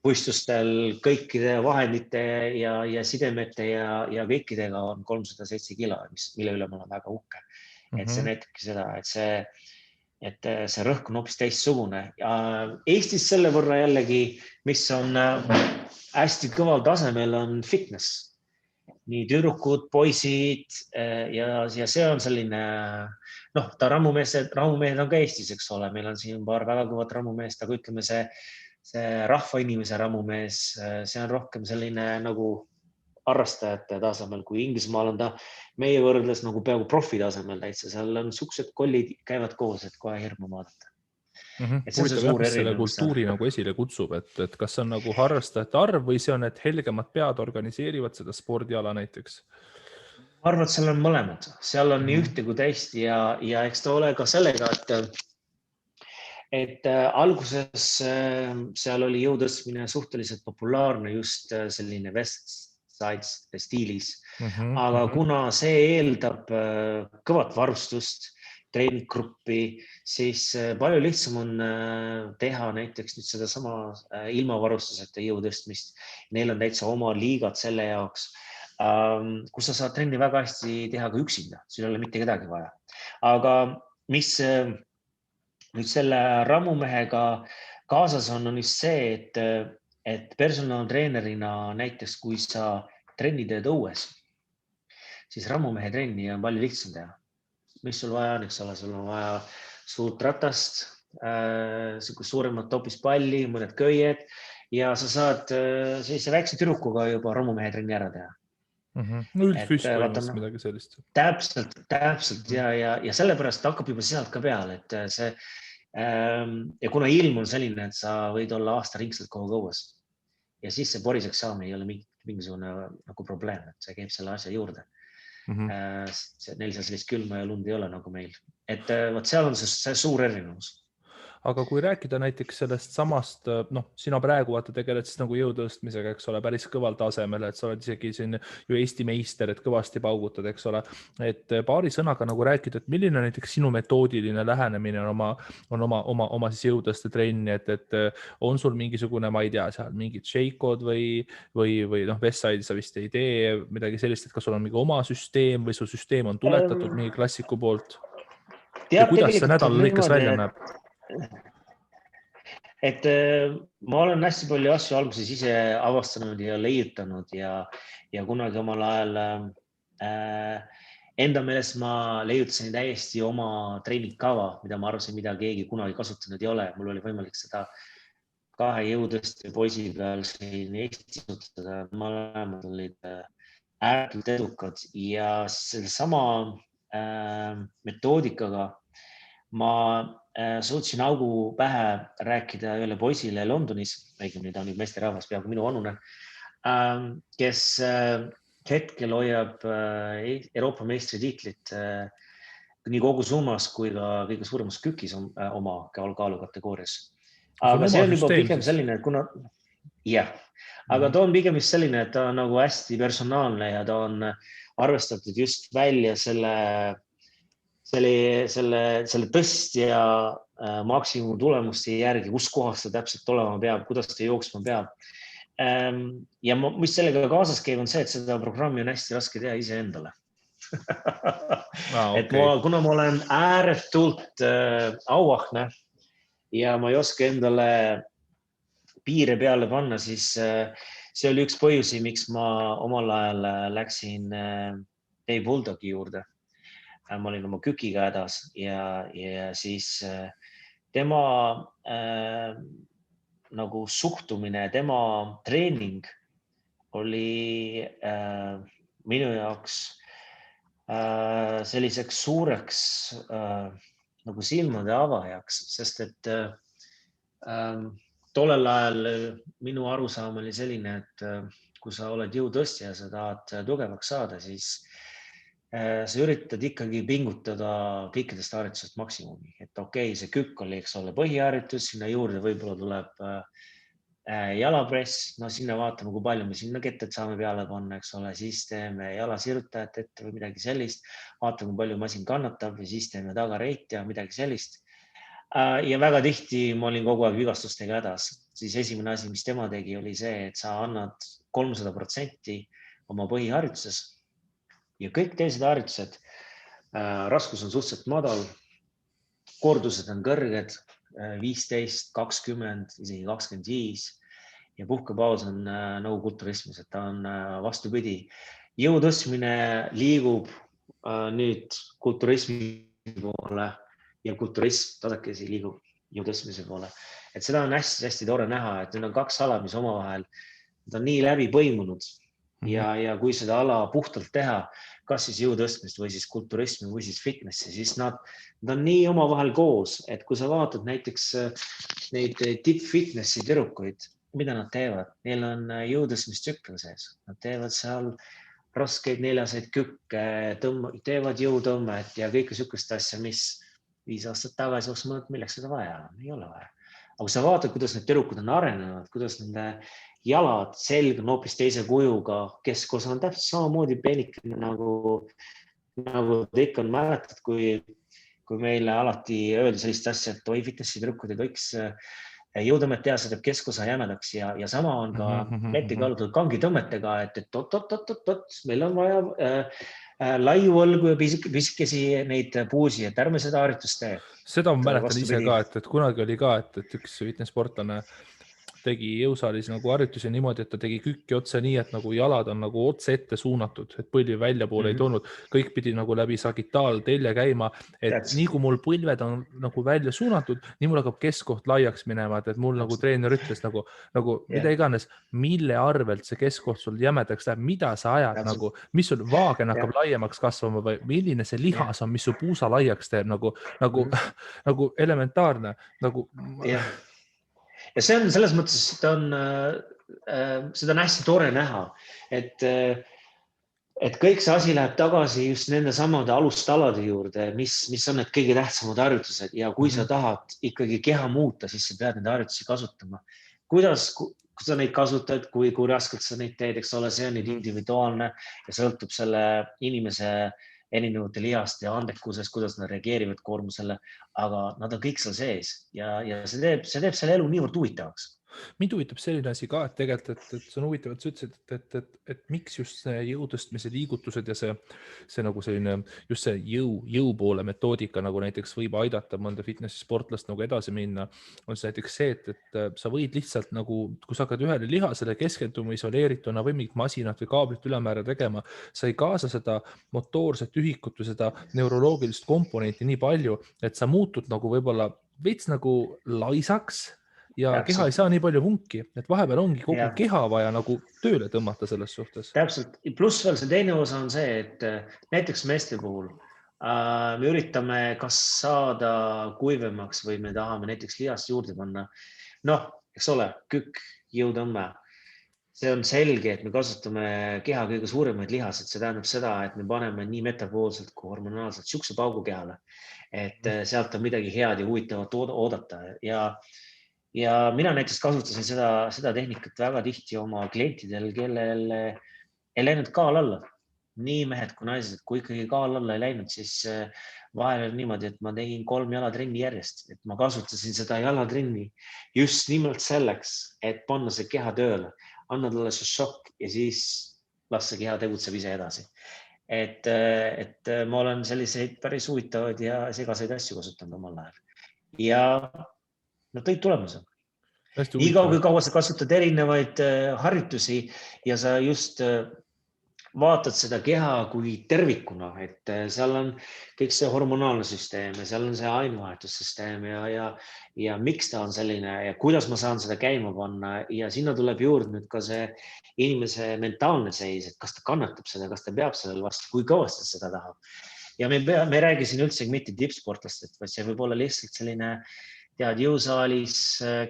B: võistlustel kõikide vahendite ja sidemete ja kõikidega on 307 kilo, mille üle ma olen väga uhke. Et see näitabki seda, et see rõhk on hoopis teistsugune. Eestis selle võrra jällegi, mis on hästi kõval tasemel, on fitness. Nii tüdrukud, poisid ja see on selline, rammumehed on ka Eestis, eks ole. Meil on siin paar väga kõvat rammumeest, aga ütleme see rahvainimese rammumees, see on rohkem selline nagu harrastajate tasemel, kui Inglismaal on ta meie võrreldes nagu peaaegu profi tasemel täitsa. Seal on suksed kollid käivad koos, et kohe hirmu vaadata.
A: Huvitav, mis selle kultuuri nagu esile kutsub, et kas see on nagu harrastajate arv või see on, et helgemad pead organiseerivad seda spordiala näiteks?
B: Ma arvan, et seal on mõlemad. Seal on nii ühte kui teist ja eks ta ole ka sellega, et alguses seal oli jõutõstmine suhteliselt populaarne just selline Westside stiilis, aga kuna see eeldab kõvat varustust treeninggruppi, siis palju lihtsam on teha näiteks nüüd seda sama ilmavarustuseta jõutõstmist. Neil on täitsa oma liigad selle jaoks, kus sa saad trenni väga hästi teha ka üksinda, sul ei ole mitte kedagi vaja. Aga mis nüüd selle rammumehega kaasas on just see, et personaaltreenerina näiteks kui sa trenni teed õues, siis rammumehe trenni on palju lihtsam teha. Mis sul vaja on, eks ole, sul on vaja suurt ratast, suuremat topispalli, mõned köied ja sa saad sellise väikse tüdrukuga juba rammumehe trenni ära teha.
A: No üldfüüs põhimõtteliselt midagi sellist.
B: Täpselt ja sellepärast hakkab juba sealt ka peale, et see ja kuna ilm on selline, et sa võid olla aastaringselt kogu õues ja siis see poriseks saamine ei ole mingisugune nagu probleem, et see käib selle asja juurde. Neil seal sellist külma ja lund ei ole nagu meil. Et võt seal on see suur erinevus.
A: Aga kui rääkida näiteks sellest samast, sina praegu vaata tegeled siis nagu jõutõstmisega, eks ole, päris kõval tasemel, et sa oled isegi siin ju Eesti meister, et kõvasti paugutad, eks ole. Et paari sõnaga nagu rääkida, et milline näiteks sinu metoodiline lähenemine on oma siis jõutõste trenni, et on sul mingisugune, ma ei tea, seal mingid shake'od või Westside sa vist ei tee midagi sellist, et kas sul on mingi oma süsteem või su süsteem on tuletatud mingi klassiku poolt? Ja kuidas see nädal lõikas välja näeb?
B: Et ma olen hästi palju asju alguses ise avastanud ja leiutanud ja kunagi omal ajal enda meelest ma leiutasin täiesti oma treeningkava, mida ma arvasin, mida keegi kunagi kasutanud ei ole. Mul oli võimalik seda 2 jõutõstja poisi peal siin Eestis kasutada. Mõlemad olid ääretult edukad ja selle sama metoodikaga ma suutsin augu pähe rääkida ühele poisile Londonis, õigemini ta on nüüd meesterahvas, peaaegu minu vanune, kes hetkel hoiab Euroopa meistritiitlit nii kogu summas kui ka kõige suuremas kükis oma kaalukategoorias. Aga see on juba pigem selline, kuna aga ta on pigem just selline, et ta on nagu hästi personaalne ja ta on arvestatud just välja selle tõstja maksimum tulemuste järgi, kus kohas ta täpselt olema peab, kuidas ta jooksma peab. Ja mis sellega kaasas käib, on see, et seda programmi on hästi raske teha iseendale. Et kuna ma olen ääretult auahne ja ma ei oska endale piire peale panna, siis see oli üks põhjusi, miks ma omal ajal läksin Dave Bulldogi juurde. Ma olin oma kükiga hädas ja siis tema nagu suhtumine, tema treening oli minu jaoks selliseks suureks nagu silmade avajaks, sest et tollel ajal minu arusaam oli selline, et kui sa oled jõutõstja ja sa tahad tugevaks saada, siis sa üritad ikkagi pingutada kõikidest harjutusest maksimumi. Et okei, see kükk oli, eks ole, põhiharjutus, sinna juurde võib-olla tuleb jalapress, sinna vaatame, kui palju me sinna ketted saame peale panna, eks ole, siis teeme jalasirutajat ette või midagi sellist, vaatame, kui palju masin kannatab ja siis teeme tagareit ja midagi sellist. Ja väga tihti ma olin kogu aeg vigastustega hädas, siis esimene asi, mis tema tegi, oli see, et sa annad 300% oma põhiharjutuses ja kõik teised harjutused, raskus on suhteliselt madal, kordused on kõrged, 15, 20, isegi 25 ja puhkepaus on nagu kulturismis, et ta on vastupidi. Jõutõstmine liigub nüüd kulturismi poole ja kulturism tasakesi liigub jõutõstmise poole. Et seda on hästi tore näha, et need on 2 ala, mis omavahel on nii läbi põimunud ja kui seda ala puhtalt teha, kas siis jõutõstmist või siis kulturismi või siis fitnessi, siis nad on nii omavahel koos, et kui sa vaatad näiteks neid tipp-fitnessi tüdrukuid, mida nad teevad, neil on jõutõstmistsükkel sees, nad teevad seal raskeid 4-seid kükke, teevad jõutõmmet ja kõike sükust asja, mis 5 aastat tagasi oleks mõelnud, milleks seda vaja on, ei ole vaja. Aga kui sa vaatad, kuidas need tüdrukud on arenenud, kuidas nende jalad, selg on hoopis teise kujuga, keskos on täpselt samamoodi peenikene nagu te ikka mäletad, kui kui meile alati öelda sellist asja, et oi fitnessi trükkud ei tohiks jõutõmmet teha, see teeb keskosa jämedaks ja sama on ka netikaalutud kangitõmmetega, et oot, meil on vaja laiu õlgu ja pisikesi neid puusi, et ärme seda harjutust tee.
A: Seda ma mäletan ise ka, et kunagi oli ka, et üks fitness-sportlane tegi jõusaalis nagu harjutusi niimoodi, et ta tegi kükki otse nii, et nagu jalad on nagu otse ette suunatud, et põlvi välja poole ei tulnud. Kõik pidi nagu läbi sagitaaltelje käima, et nii kui mul põlved on nagu välja suunatud, nii mul hakkab keskkoht laiaks minema, et mul nagu treener ütles nagu mida iganes, mille arvelt see keskkoht sul jämedaks läheb, mida sa ajad nagu, mis sul vaagen hakkab laiemaks kasvama või milline see lihas on, mis su puusa laiaks teeb nagu elementaarne nagu.
B: Ja see on selles mõttes, seda on hästi tore näha, et kõik see asi läheb tagasi just nende samade alustalade juurde, mis on need kõige tähtsamad harjutused ja kui sa tahad ikkagi keha muuta, siis sa pead neid harjutusi kasutama. Kuidas sa neid kasutad, kui raskelt sa neid teed, eks ole, see on nüüd individuaalne ja sõltub selle inimese erinevate lihaste ja andekusest, kuidas nad reageerivad koormusele, aga nad on kõik seal sees ja see teeb selle elu niivõrd huvitavaks.
A: Mind huvitab selline asi ka, et tegelikult, et see on huvitav, et sa ütlesid, et miks just see jõutõstmise liigutused ja see nagu selline, just see jõu poole metoodika nagu näiteks võib aidata mõnda fitnessi sportlast nagu edasi minna, on see näiteks see, et sa võid lihtsalt nagu, kui sa hakkad ühele lihasele keskenduma isoleerituna või mingit masinat või kaablit ülemäära tegema, sa ei kaasa seda motoorset ühikut või seda neuroloogilist komponenti nii palju, et sa muutud nagu võib-olla veits nagu laisaks ja keha ei saa nii palju vunki, et vahepeal ongi kogu keha vaja nagu tööle tõmmata selles suhtes.
B: Täpselt. Pluss veel see teine osa on see, et näiteks meeste puhul me üritame kas saada kuivemaks või me tahame näiteks lihast juurde panna. Noh, eks ole, kükk, jõutõmme. See on selge, et me kasutame keha kõige suuremaid lihased. See tähendab seda, et me paneme nii metaboolselt kui hormonaalselt siukse paugu kehale, et sealt on midagi head ja huvitavat oodata ja mina näiteks kasutasin seda tehnikat väga tihti oma klientidel, kellel ei läinud kaal alla. Nii mehed kui naised, kui ikkagi kaal alla ei läinud, siis vahel oli niimoodi, et ma tegin 3 jalatrenni järjest. Et ma kasutasin seda jalatrenni just nimelt selleks, et panna see keha tööle, anna talle see šokk ja siis las see keha tegutseb ise edasi. Et ma olen selliseid päris huvitavaid ja segaseid asju kasutanud omal ajal. Ja nad tõid tulemuse. Nii kaua sa kasutad erinevaid harjutusi ja sa just vaatad seda keha kui tervikuna, et seal on kõik see hormonaalne süsteem ja seal on see ainevahetussüsteem ja miks ta on selline ja kuidas ma saan seda käima panna ja sinna tuleb juurde nüüd ka see inimese mentaalne seis, et kas ta kannatab seda, kas ta peab sellel vastu, kui kõvasti seda tahab. Ja me ei räägi siin üldse mitte tippsportlastest, vaid see võib olla lihtsalt selline jõusaalis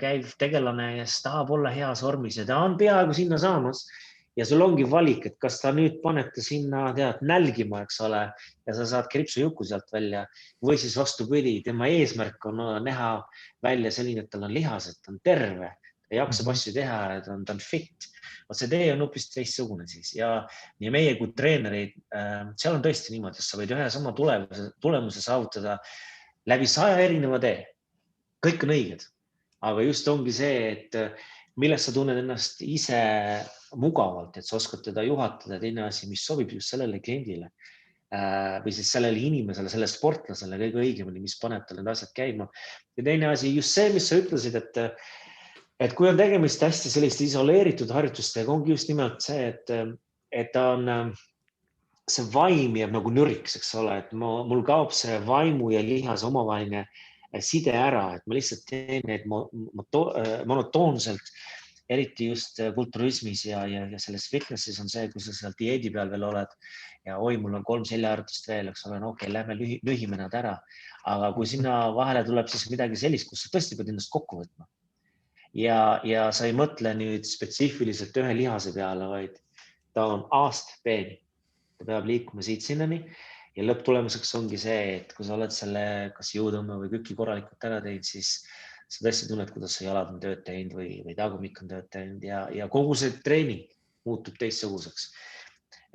B: käiv tegelane ja tahab olla heas vormis ja ta on peaaegu sinna saamas ja sul ongi valik, et kas ta nüüd panete sinna nälgima, eks ole, ja sa saad kripsujuku sealt välja või siis vastupidi, tema eesmärk on näha välja selline, et tal on lihased, ta on terve, ta jaksab asju teha, ta on fit. See tee on hoopis teistsugune siis ja meie kui treenerid, seal on tõesti niimoodi, et sa võid ühe sama tulemuse saavutada läbi 100 erineva tee. Kõik on õiged, aga just ongi see, et millest sa tunned ennast ise mugavalt, et sa oskad teda juhatada, teine asi, mis sobib just sellele kliendile või siis sellele inimesele, selle sportlasele kõige õigemini, mis paneb tal need asjad käima. Ja teine asi, just see, mis sa ütlesid, et kui on tegemist hästi sellist isoleeritud harjutustega, ongi just nimelt see, et ta on see vaim jääb nagu nüriks, eks ole, et mul kaob see vaimu ja lihase omavaheline side ära, et ma lihtsalt teen need monotoonselt, eriti just kulturismis ja selles fitnessis on see, kui sa seal dieedi peal veel oled ja oi, mul on 3 seljaharjutust veel, eks ole, okei, lähme lühime nad ära. Aga kui sinna vahele tuleb siis midagi sellist, kus sa tõesti pead ennast kokku võtma ja sa ei mõtle nüüd spetsiifiliselt ühe lihase peale, vaid ta on aastapeeni. Ta peab liikuma siit sinnani. Ja lõpptulemuseks ongi see, et kui sa oled selle kas jõutõmme või küki korralikult ära teinud, siis sa tõesti tunned, kuidas sa jalad on tööd teinud või tagumik on tööd teinud ja kogu see treening muutub teistsuguseks.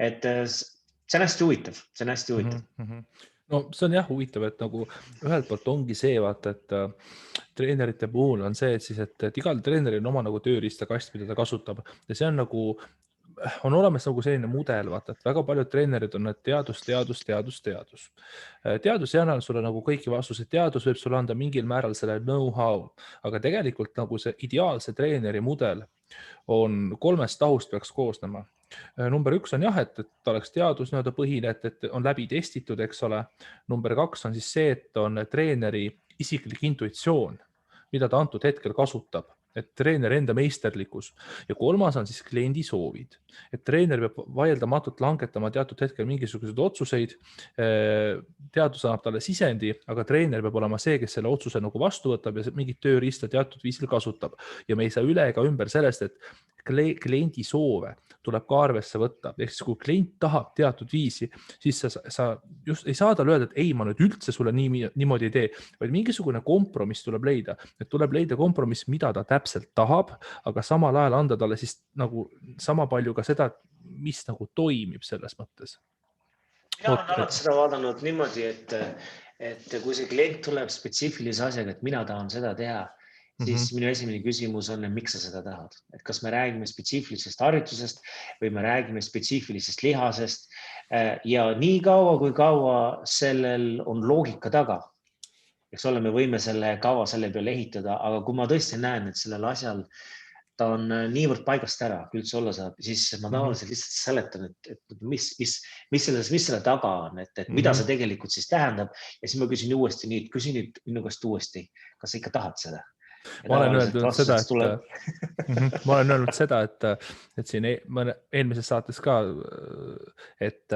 B: Et see on hästi huvitav, see on hästi huvitav.
A: No see on jah huvitav, et nagu ühelt poolt ongi see, vaata, et treenerite puhul on see, et igal treeneril on oma nagu tööriistakast, mida ta kasutab ja see on nagu, on olemas nagu selline mudel, vaata, et väga paljud treenerid on need teadus. Teadus ei anna sulle nagu kõiki vastuseid, teadus võib sulle anda mingil määral selle know-how, aga tegelikult nagu see ideaalse treeneri mudel on 3 tahust peaks koosnema. Number 1 on jah, et ta oleks teadus põhine, et on läbi testitud, eks ole. Number 2 on siis see, et on treeneri isiklik intuitsioon, mida ta antud hetkel kasutab, et treener enda meisterlikkus. Ja 3 on siis kliendi soovid, et treener peab vaieldamatult langetama teatud hetkel mingisuguseid otsuseid. Teadus annab talle sisendi, aga treener peab olema see, kes selle otsuse nagu vastu võtab ja mingit tööriista teatud viisil kasutab. Ja me ei saa üle ega ümber sellest, et kliendi soove tuleb ka arvesse võtta. Ehk siis kui klient tahab teatud viisi, siis sa just ei saa talle öelda, et ei, ma nüüd üldse sulle niimoodi ei tee, vaid mingisugune kompromiss tuleb leida. Et tuleb leida kompromiss, mida ta täpselt tahab, aga samal ajal anda talle siis nagu sama palju ka seda, mis nagu toimib selles mõttes.
B: Mina olen alati seda vaadanud niimoodi, et kui see klient tuleb spetsiifilise asjaga, et mina tahan seda teha, siis minu esimene küsimus on, miks sa seda tahad. Et kas me räägime spetsiifilisest harjutusest või me räägime spetsiifilisest lihasest ja nii kaua, kui kaua sellel on loogika taga. Eks ole, me võime selle kava selle peale ehitada, aga kui ma tõesti näen, et sellel asjal ta on niivõrd paigast ära, kui üldse olla saab, siis ma tavaliselt lihtsalt seletan, et mis selle taga on, et mida see tegelikult siis tähendab. Ja siis ma küsin uuesti nii, et küsin nüüd minu käest uuesti, kas sa ikka tahad seda?
A: Ma olen öelnud seda, et siin eelmises saates ka, et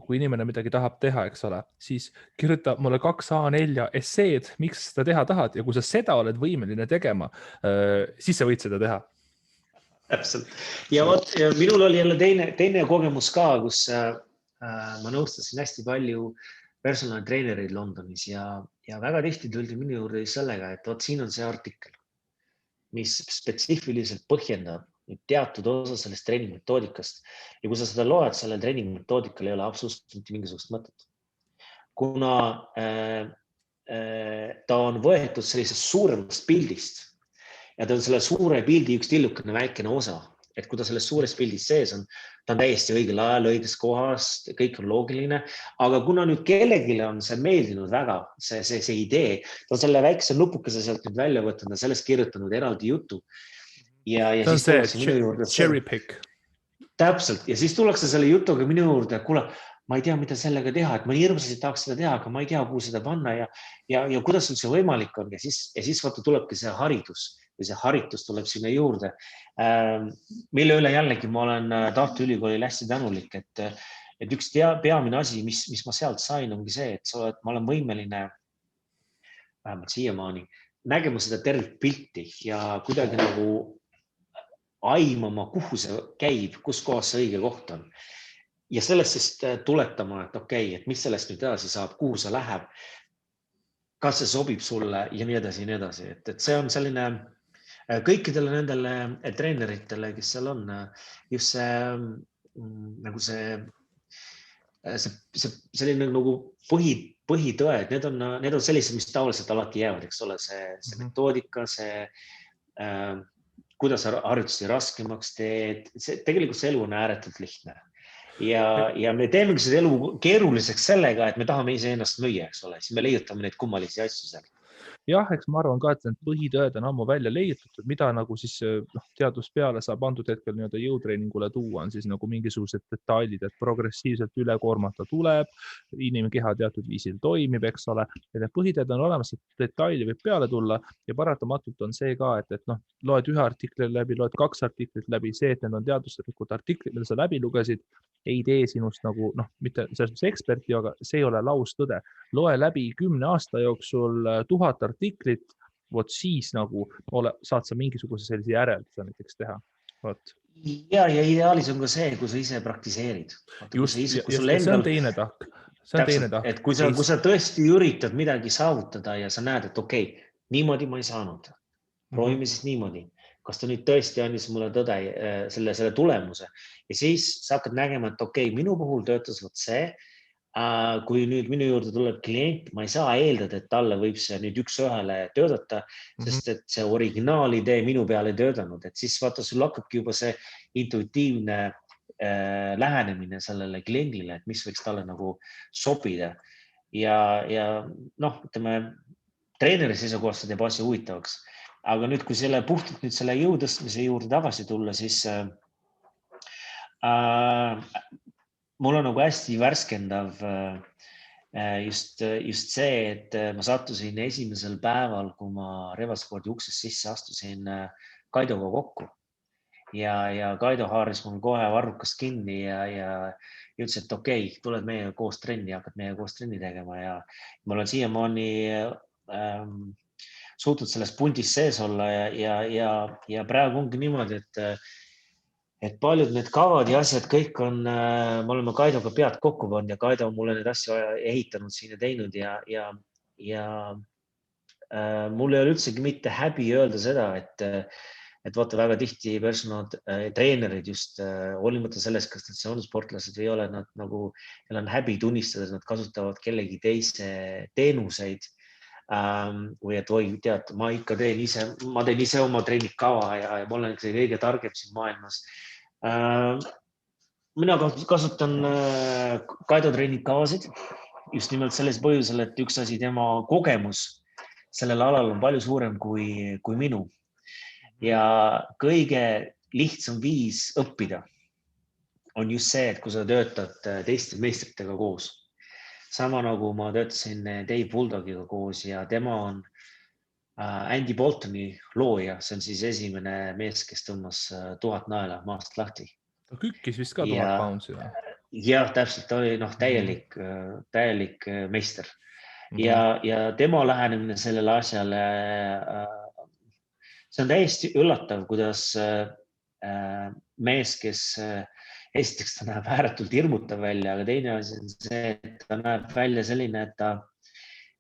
A: kui inimene midagi tahab teha, eks ole, siis kirjuta mulle 2 A4 esseed, miks seda teha tahad ja kui sa seda oled võimeline tegema, siis sa võid seda teha.
B: Täpselt. Ja minul oli jälle teine kogemus ka, kus ma nõustasin hästi palju personaaltreenereid Londonis ja väga tihti tuldi minu juurde sellega, et siin on see artikkel, mis spetsiifiliselt põhjendab teatud osa sellest treeningmetoodikast. Ja kui sa seda loed, sellel treeningmetoodikal ei ole absoluutselt mitte mingisugust mõtet. Kuna ta on võetud sellisest suuremast pildist ja ta on selle suure pildi üks tillukene väikene osa, et kui ta selles suures pildis sees on, ta on täiesti õigel ajal, õiges kohas, kõik on loogiline, aga kuna nüüd kellelegi on see meeldinud väga, see idee, ta on selle väikse nupukese sealt nüüd välja võtnud ja sellest kirjutanud eraldi jutu. Ja
A: siis tullakse minu juurde. Cherry pick.
B: Täpselt. Ja siis tullakse selle jutuga minu juurde, kuule, ma ei tea, mida sellega teha, et ma hirmsasti tahaks seda teha, aga ma ei tea, kuhu seda panna ja kuidas üldse võimalik on. Ja siis vaata tulebki see haridus või see haritus tuleb sinna juurde, mille üle jällegi ma olen Tartu Ülikoolil hästi tänulik, et üks peamine asi, mis ma sealt sain, ongi see, et ma olen võimeline vähemalt siiamaani nägema seda tervikpilti ja kuidagi nagu aimama, kuhu see käib, kus kohas see õige koht on. Ja sellest siis tuletama, et okei, et mis sellest nüüd edasi saab, kuhu see läheb, kas see sobib sulle ja nii edasi ja nii edasi. Et see on selline kõikidele nendele treeneritele, kes seal on, just see selline nagu põhitõed, need on sellised, mis tavaliselt alati jäävad, eks ole, see metoodika, kuidas harjutusi raskemaks teed, tegelikult see elu on ääretult lihtne. Ja me teemegi seda elu keeruliseks sellega, et me tahame iseennast müüa, eks ole, siis me leiutame neid kummalisi asju seal.
A: Jah, eks ma arvan ka, et need põhitõed on ammu välja leiutatud, mida nagu siis teadus peale saab antud hetkel jõutreeningule tuua, on siis nagu mingisugused detailid, et progressiivselt ülekoormata tuleb, inimkeha teatud viisil toimib, eks ole, ja need põhitõed on olemas, et detaili võib peale tulla ja paratamatult on see ka, et loed ühe artikli läbi, loed 2 artiklit läbi, see, et need on teaduslikud artiklid, mida sa läbi lugesid, ei tee sinust nagu, mitte selles eksperti, aga see ei ole laustõde. Loe läbi 10 aasta jooksul 1000 artiklit, vot siis nagu saad sa mingisuguse sellise järelduse näiteks teha.
B: Ja ideaalis on ka see, kui sa ise praktiseerid.
A: See on teine tahk.
B: Et kui sa tõesti üritad midagi saavutada ja sa näed, et okei, niimoodi ma ei saanud. Proovime siis niimoodi. Kas ta nüüd tõesti andis mulle tõde selle tulemuse ja siis sa hakkad nägema, et okei, minu puhul töötas vot see, kui nüüd minu juurde tuleb klient, ma ei saa eeldada, et talle võib see nüüd üks-ühele töötada, sest et see originaalidee minu peale ei töötanud, et siis vaata, sul hakkabki juba see intuitiivne lähenemine sellele kliendile, et mis võiks talle nagu sobida. Ja noh, ütleme, treeneri seisukohast see teeb asja huvitavaks. Aga nüüd, kui selle puhtalt nüüd selle jõutõstmise juurde tagasi tulla, siis mul on nagu hästi värskendav just see, et ma sattusin esimesel päeval, kui ma Revaspordi uksest sisse astusin Kaidoga kokku. Ja Kaido haaris mul kohe varrukast kinni ja ütles, et okei, tuled meiega koos trenni, hakkad meiega koos trenni tegema ja ma olen siiamaani suutnud selles pundis sees olla ja praegu ongi niimoodi, et paljud need kavad ja asjad kõik on, me oleme Kaidoga pead kokku pannud ja Kaido on mulle need asju ehitanud siin ja teinud ja mul ei ole üldsegi mitte häbi öelda seda, et vaata väga tihti personal treenerid just hoolimata sellest, kas nad on sportlased või ei ole, nad nagu, neil on häbi tunnistada, et nad kasutavad kellegi teise teenuseid või et oi, tead, ma teen ise oma treeningkava ja ma olen kõige targem siin maailmas. Mina kasutan Kaido treeningkavasid just nimelt selles põhjusel, et üks asi, tema kogemus sellel alal on palju suurem kui minu. Ja kõige lihtsam viis õppida on just see, et kui sa töötad teiste meistritega koos. Sama nagu ma töötasin Dave Bulldogiga koos ja tema on Andy Boltoni looja. See on siis esimene mees, kes tõmmas 1000 naela maast lahti.
A: Ta kükkis vist ka 1000 poundsi.
B: Jah, täpselt, ta oli täielik meister. Ja tema lähenemine sellele asjale, see on täiesti üllatav, kuidas mees, kes esiteks ta näeb ääretult hirmutav välja, aga teine asi on see, et ta näeb välja selline, et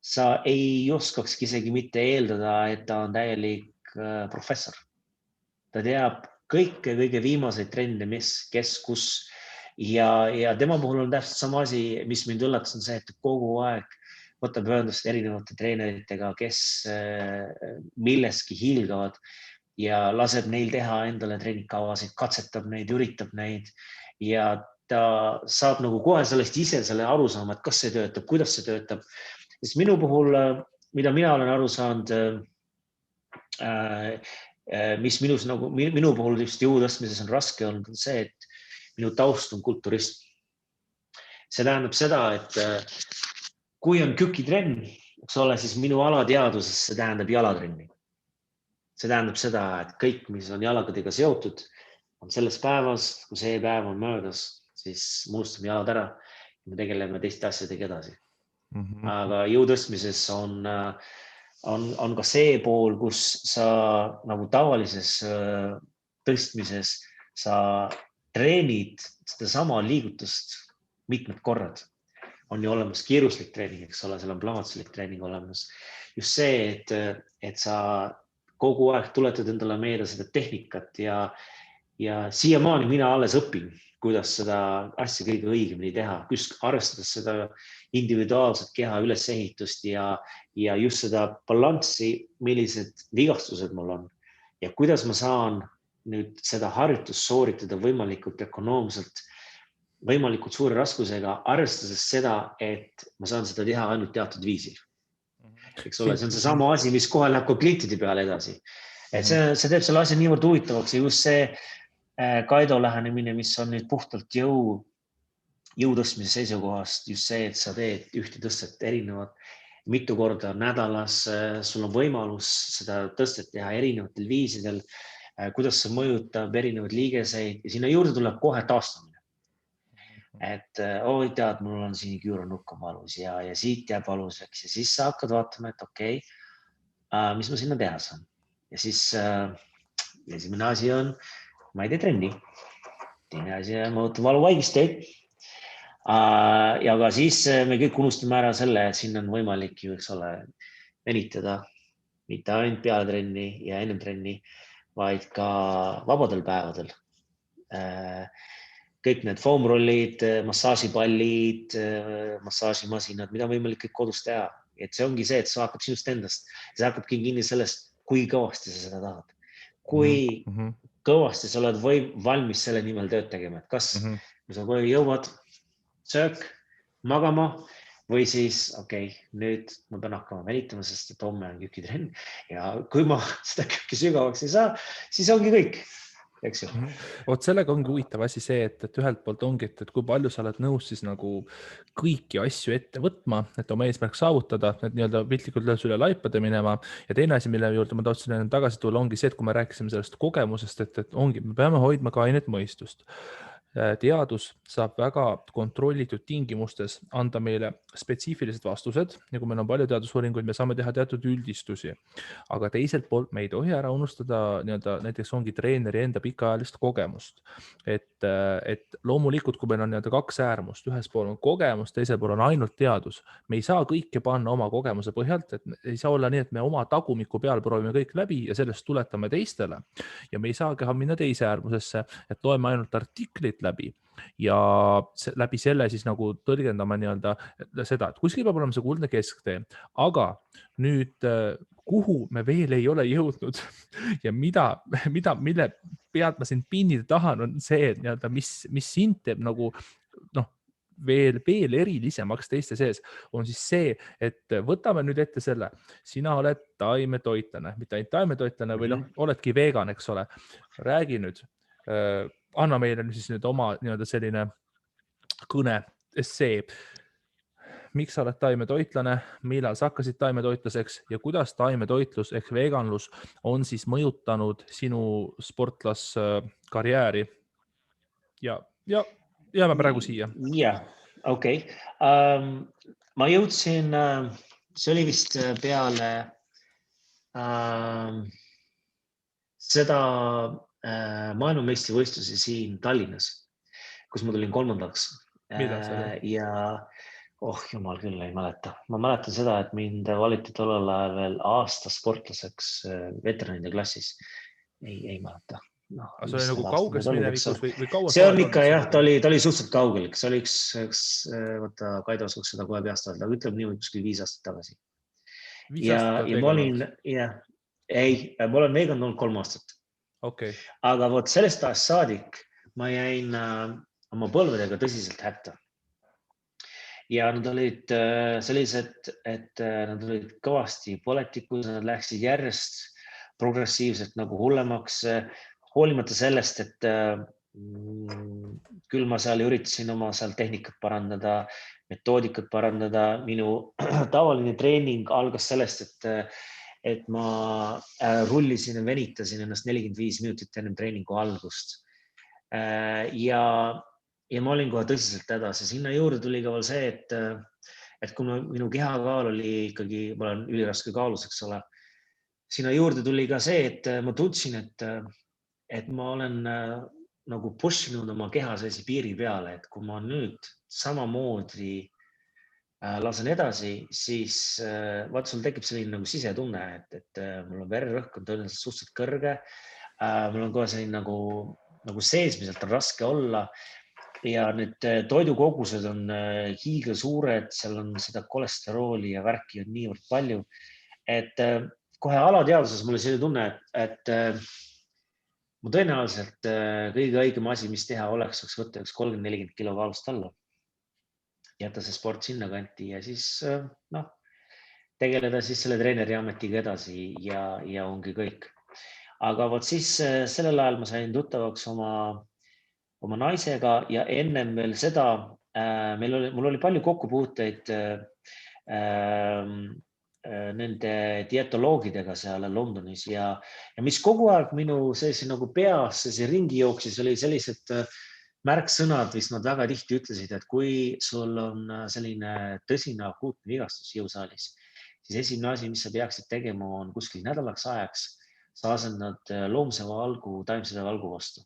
B: sa ei oskakski isegi mitte eeldada, et ta on täielik professor. Ta teab kõige viimaseid trende, kes, kus ja tema puhul on täpselt sama asi, mis mind üllatas, on see, et kogu aeg võtab ühendust erinevate treeneritega, kes milleski hiilgavad ja laseb neil teha endale treeningkavasid, katsetab neid, üritab neid ja ta saab nagu kohe sellest ise selle aru saama, et kas see töötab, kuidas see töötab. Sest minu puhul, mida mina olen aru saanud, mis minu puhul just jõutõstmises on raske olnud, on see, et minu taust on kulturism. See tähendab seda, et kui on kükitrenn, eks ole, siis minu alateaduses see tähendab jalatrenni. See tähendab seda, et kõik, mis on jalgadega seotud, on selles päevas, kui see päev on möödas, siis muustame jalad ära ja me tegeleme teiste asjadega edasi. Aga jõutõstmises on ka see pool, kus sa nagu tavalises tõstmises sa treenid seda sama liigutust mitmed korrad. On ju olemas kiiruslik treening, eks ole, seal on plahvatuslik treening olemas. Just see, et sa kogu aeg tuletad endale meelde seda tehnikat ja siiamaani mina alles õpin, kuidas seda asja kõige õigemini teha, just arvestades seda individuaalset keha ülesehitust ja just seda balanssi, millised vigastused mul on ja kuidas ma saan nüüd seda harjutust sooritada võimalikult ökonoomselt, võimalikult suure raskusega, arvestades seda, et ma saan seda teha ainult teatud viisil. Eks ole, see on see sama asi, mis kohe läheb ka klientide peale edasi. Et see teeb selle asja niivõrd huvitavaks ja just see Kaido lähenemine, mis on nüüd puhtalt jõutõstmise seisukohast, just see, et sa teed ühte tõstet erinevat mitu korda nädalas, sul on võimalus seda tõstet teha erinevatel viisidel, kuidas see mõjutab erinevaid liigeseid ja sinna juurde tuleb kohe taastamine. Et oi tead, mul on siin küüranukk on valus ja siit jääb valuseks ja siis sa hakkad vaatama, et okei, mis ma sinna teha saan. Ja siis esimene asi on, ma ei tee trenni. Teine asi on, ma võtan valuvaigisteid. Ja ka siis me kõik unustame ära selle, et siin on võimalik ju, eks ole, venitada mitte ainult peale trenni ja ennem trenni, vaid ka vabadel päevadel. kõik need foamrollid, massaažipallid, massaažimasinad, mida võimalik kõik kodus teha. Et see ongi see, et see hakkab sinust endast. See hakkabki kinni sellest, kui kõvasti sa seda tahad. Kui kõvasti sa oled valmis selle nimel tööd tegema. Et kas sa kohe jõuad söök, magama või siis, nüüd ma pean hakkama venitama, sest et homme on kükitrenn ja kui ma seda kükki sügavaks ei saa, siis ongi kõik. Eks ju.
A: Vot sellega ongi huvitav asi see, et ühelt poolt ongi, et kui palju sa oled nõus siis nagu kõiki asju ette võtma, et oma eesmärk saavutada, et nii-öelda piltlikult löös üle laipade minema. Ja teine asi, mille juurde ma tahtsin tagasi tulla, ongi see, et kui me rääkisime sellest kogemusest, et ongi, me peame hoidma kainet mõistust. Teadus saab väga kontrollitud tingimustes anda meile spetsiifilised vastused ja kui meil on palju teadusuuringuid, me saame teha teatud üldistusi. Aga teiselt poolt me ei tohi ära unustada näiteks ongi treeneri enda pikaajalist kogemust. Et loomulikult, kui meil on kaks äärmust, ühes pool on kogemus, teisel pool on ainult teadus. Me ei saa kõike panna oma kogemuse põhjalt, et ei saa olla nii, et me oma tagumiku peal proovime kõik läbi ja sellest tuletame teistele. Ja me ei saa ka minna teise äärmusesse, et loeme ainult artiklit läbi ja läbi selle siis nagu tõlgendama seda, et kuskil peab olema see kuldne kesktee, aga nüüd kuhu me veel ei ole jõudnud ja mille pealt ma sind pinnida tahan, on see, et mis sind teeb nagu veel erilisemaks teiste sees, on siis see, et võtame nüüd ette selle, sina oled taimetoitlane, mitte ainult taimetoitlane või oledki vegan, eks ole. Räägi nüüd, anna meile siis nüüd oma selline kõne, essee. Miks sa oled taimetoitlane, millal sa hakkasid taimetoitlaseks ja kuidas taimetoitlus ehk veganlus on siis mõjutanud sinu sportlaskarjääri? Ja jääme praegu siia.
B: Jah, ma jõudsin, see oli vist peale seda maailmameistrivõistlusi siin Tallinnas, kus ma tulin 3. Ja jumal küll ei mäleta. Ma mäletan seda, et mind valiti tollel ajal veel aasta sportlaseks veteranide klassis. Ei mäleta.
A: See oli nagu kauges minevikus või kaua?
B: See on ikka jah, ta oli suhteliselt kaugel. See oli üks Kaido oskaks seda kohe peast öelda, aga ütleme niimoodi kuskil 5 aastat tagasi. Ja ma olin, ma olen vegan olnud 3 aastat. Aga vot sellest ajast saadik ma jäin oma põlvedega tõsiselt hätta. Ja nad olid sellised, et nad olid kõvasti põletikus, nad läksid järjest progressiivselt nagu hullemaks, hoolimata sellest, et küll ma seal üritasin oma seal tehnikat parandada, metoodikat parandada. Minu tavaline treening algas sellest, et ma rullisin ja venitasin ennast 45 minutit enne treeningu algust. Ja ma olin kohe tõsiselt hädas ja sinna juurde tuli ka veel see, et kui minu kehakaal oli ikkagi, ma olen üliraske kaalus, eks ole, sinna juurde tuli ka see, et ma tundsin, et ma olen nagu pushinud oma keha sellise piiri peale, et kui ma nüüd samamoodi lasen edasi, siis vaat sul tekib selline nagu sisetunne, et mul on vererõhk on tõenäoliselt suhteliselt kõrge, mul on kohe selline nagu seesmiselt on raske olla. Ja need toidukogused on hiigla suured, seal on seda kolesterooli ja värki on niivõrd palju, et kohe alateaduses mulle selline tunne, et mu tõenäoliselt kõige õigem asi, mis teha oleks võtta 30-40 kilo kaalust alla, jätta see sport sinna kanti ja siis tegeleda siis selle treeneri ametiga edasi ja ongi kõik. Aga vot siis sellel ajal ma sain tuttavaks oma naisega ja ennem veel seda, mul oli palju kokkupuuteid nende dietoloogidega seal Londonis ja mis kogu aeg minu nagu peas ringi jooksis, oli sellised märksõnad, mis nad väga tihti ütlesid, et kui sul on selline tõsine akuutne vigastus jõusaalis, siis esimene asi, mis sa peaksid tegema, on kuskil nädalaks ajaks sa asendad loomse valgu taimse valgu vastu.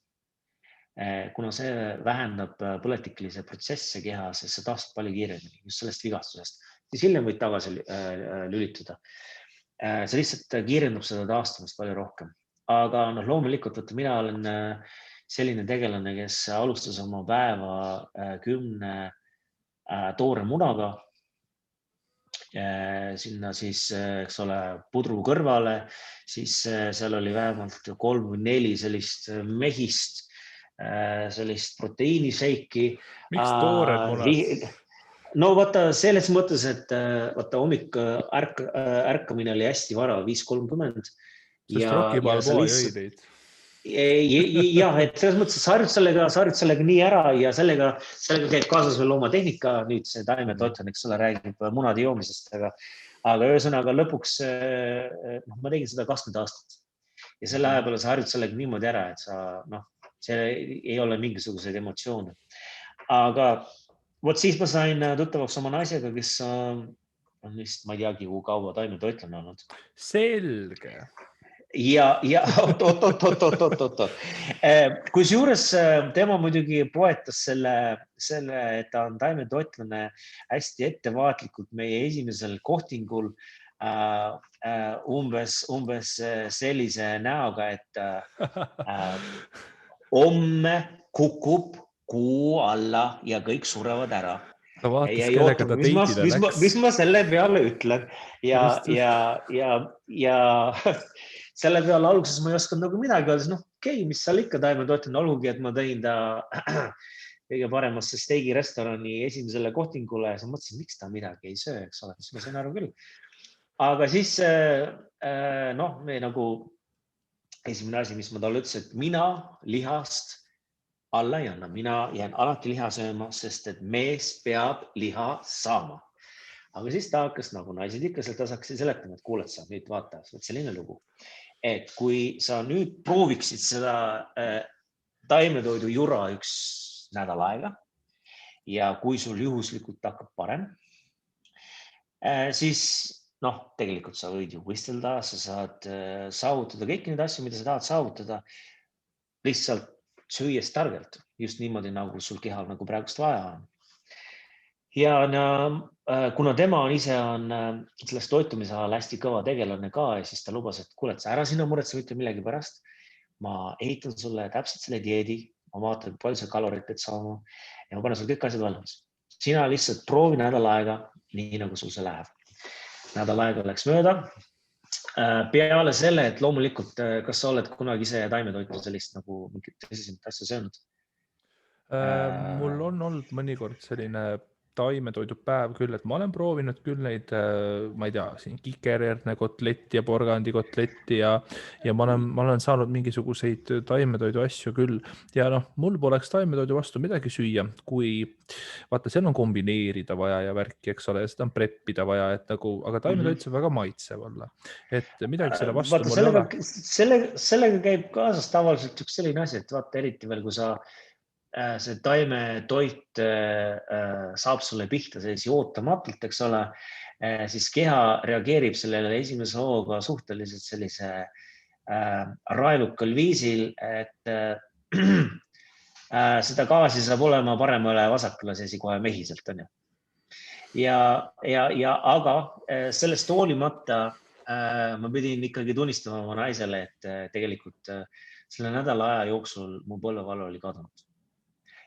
B: Kuna see vähendab põletikilise protsesse kehas, see taastub palju kiiremini just sellest vigastusest, siis hiljem võid tagasi lülituda. See lihtsalt kiirendab seda taastumist palju rohkem. Aga loomulikult, mina olen selline tegelane, kes alustas oma päeva 10 toore munaga. Sinna siis, eks ole, pudru kõrvale, siis seal oli vähemalt 3 või 4 sellist mehist, sellist proteiiniseiki.
A: Miks toored munad?
B: No vaata selles mõttes, et vaata hommik ärkamine oli hästi vara, 5:30.
A: Sest Rocky Balboa jõi teid.
B: Jah, et selles mõttes, et sa harjud sellega nii ära ja sellega käib kaasas veel oma tehnika. Nüüd see taimetoit on, eks ole, räägib munade joomisest, aga ühesõnaga lõpuks ma tegin seda 20 aastat ja selle aja peale sa harjud sellega niimoodi ära, et see ei ole mingisuguseid emotsioone. Aga vot siis ma sain tuttavaks oma naisega, kes on vist, ma ei teagi, kui kaua taimetoitlane olnud.
A: Selge.
B: Ja oot. Kusjuures tema muidugi poetas selle, et ta on taimetoitlane hästi ettevaatlikult meie esimesel kohtingul umbes sellise näoga, et homme kukub kuu alla ja kõik surevad ära.
A: Ta vaatas, kellega ta teitile läks.
B: Mis ma selle peale ütlen? Ja selle peale alguses ma ei osanud nagu midagi öelda, okei, mis seal ikka taimetoitlane, olgugi, et ma tõin ta kõige paremasse steigirestorani esimesele kohtingule ja siis mõtlesin, miks ta midagi ei söö, eks ole, siis ma sain aru küll. Aga siis me nagu esimene asi, mis ma talle ütlesin, et mina lihast alla ei anna, mina jään alati liha sööma, sest et mees peab liha saama. Aga siis ta hakkas nagu naised ikka sealt tasaksid seletama, et kuuled sa nüüd vaata, selline lugu. Et kui sa nüüd prooviksid seda taimetoidu jura 1 nädal aega ja kui sul juhuslikult hakkab parem, siis tegelikult sa võid ju võistelda, sa saad saavutada kõiki neid asju, mida sa tahad saavutada, lihtsalt süües targelt, just niimoodi, nagu sul kehal nagu praegust vaja on. Ja kuna tema ise on selles toitumise ajal hästi kõva tegelane ka ja siis ta lubas, et kuule, et sa ära sinna muretse mitte millegi pärast. Ma ehitan sulle täpselt selle dieedi, ma vaatan, palju sa kalorit pead saama ja ma panen sul kõik asjad valmis. Sina lihtsalt proovi nädal aega, nii nagu sul see läheb. Nädal aega läks mööda. Peale selle, et loomulikult, kas sa oled kunagi ise taimetoitu sellist nagu mingit tõsisemat asja söönud?
A: Mul on olnud mõnikord selline taimetoidupäev küll, et ma olen proovinud küll neid, ma ei tea, siin kikerjärgne kotletti ja porgandikotletti ja ma olen saanud mingisuguseid taimetoidu asju küll. Ja mul poleks taimetoidu vastu midagi süüa, kui vaata, seal on kombineerida vaja ja värki, eks ole, ja seda on preppida vaja, et nagu, aga taimetoit saab väga maitsev olla. Et midagi selle vastu
B: vaata,
A: mul ei ole.
B: Sellega käib kaasas tavaliselt üks selline asi, et vaata eriti veel, kui see taimetoit saab sulle pihta sellise ootamatult, eks ole, siis keha reageerib sellele esimese hooga suhteliselt sellise raelukal viisil, et seda gaasi saab olema paremale vasakule seesi kohe mehiselt, on ju. Aga sellest hoolimata ma pidin ikkagi tunnistama oma naisele, et tegelikult selle nädala aja jooksul mu põlvevalu oli kadunud.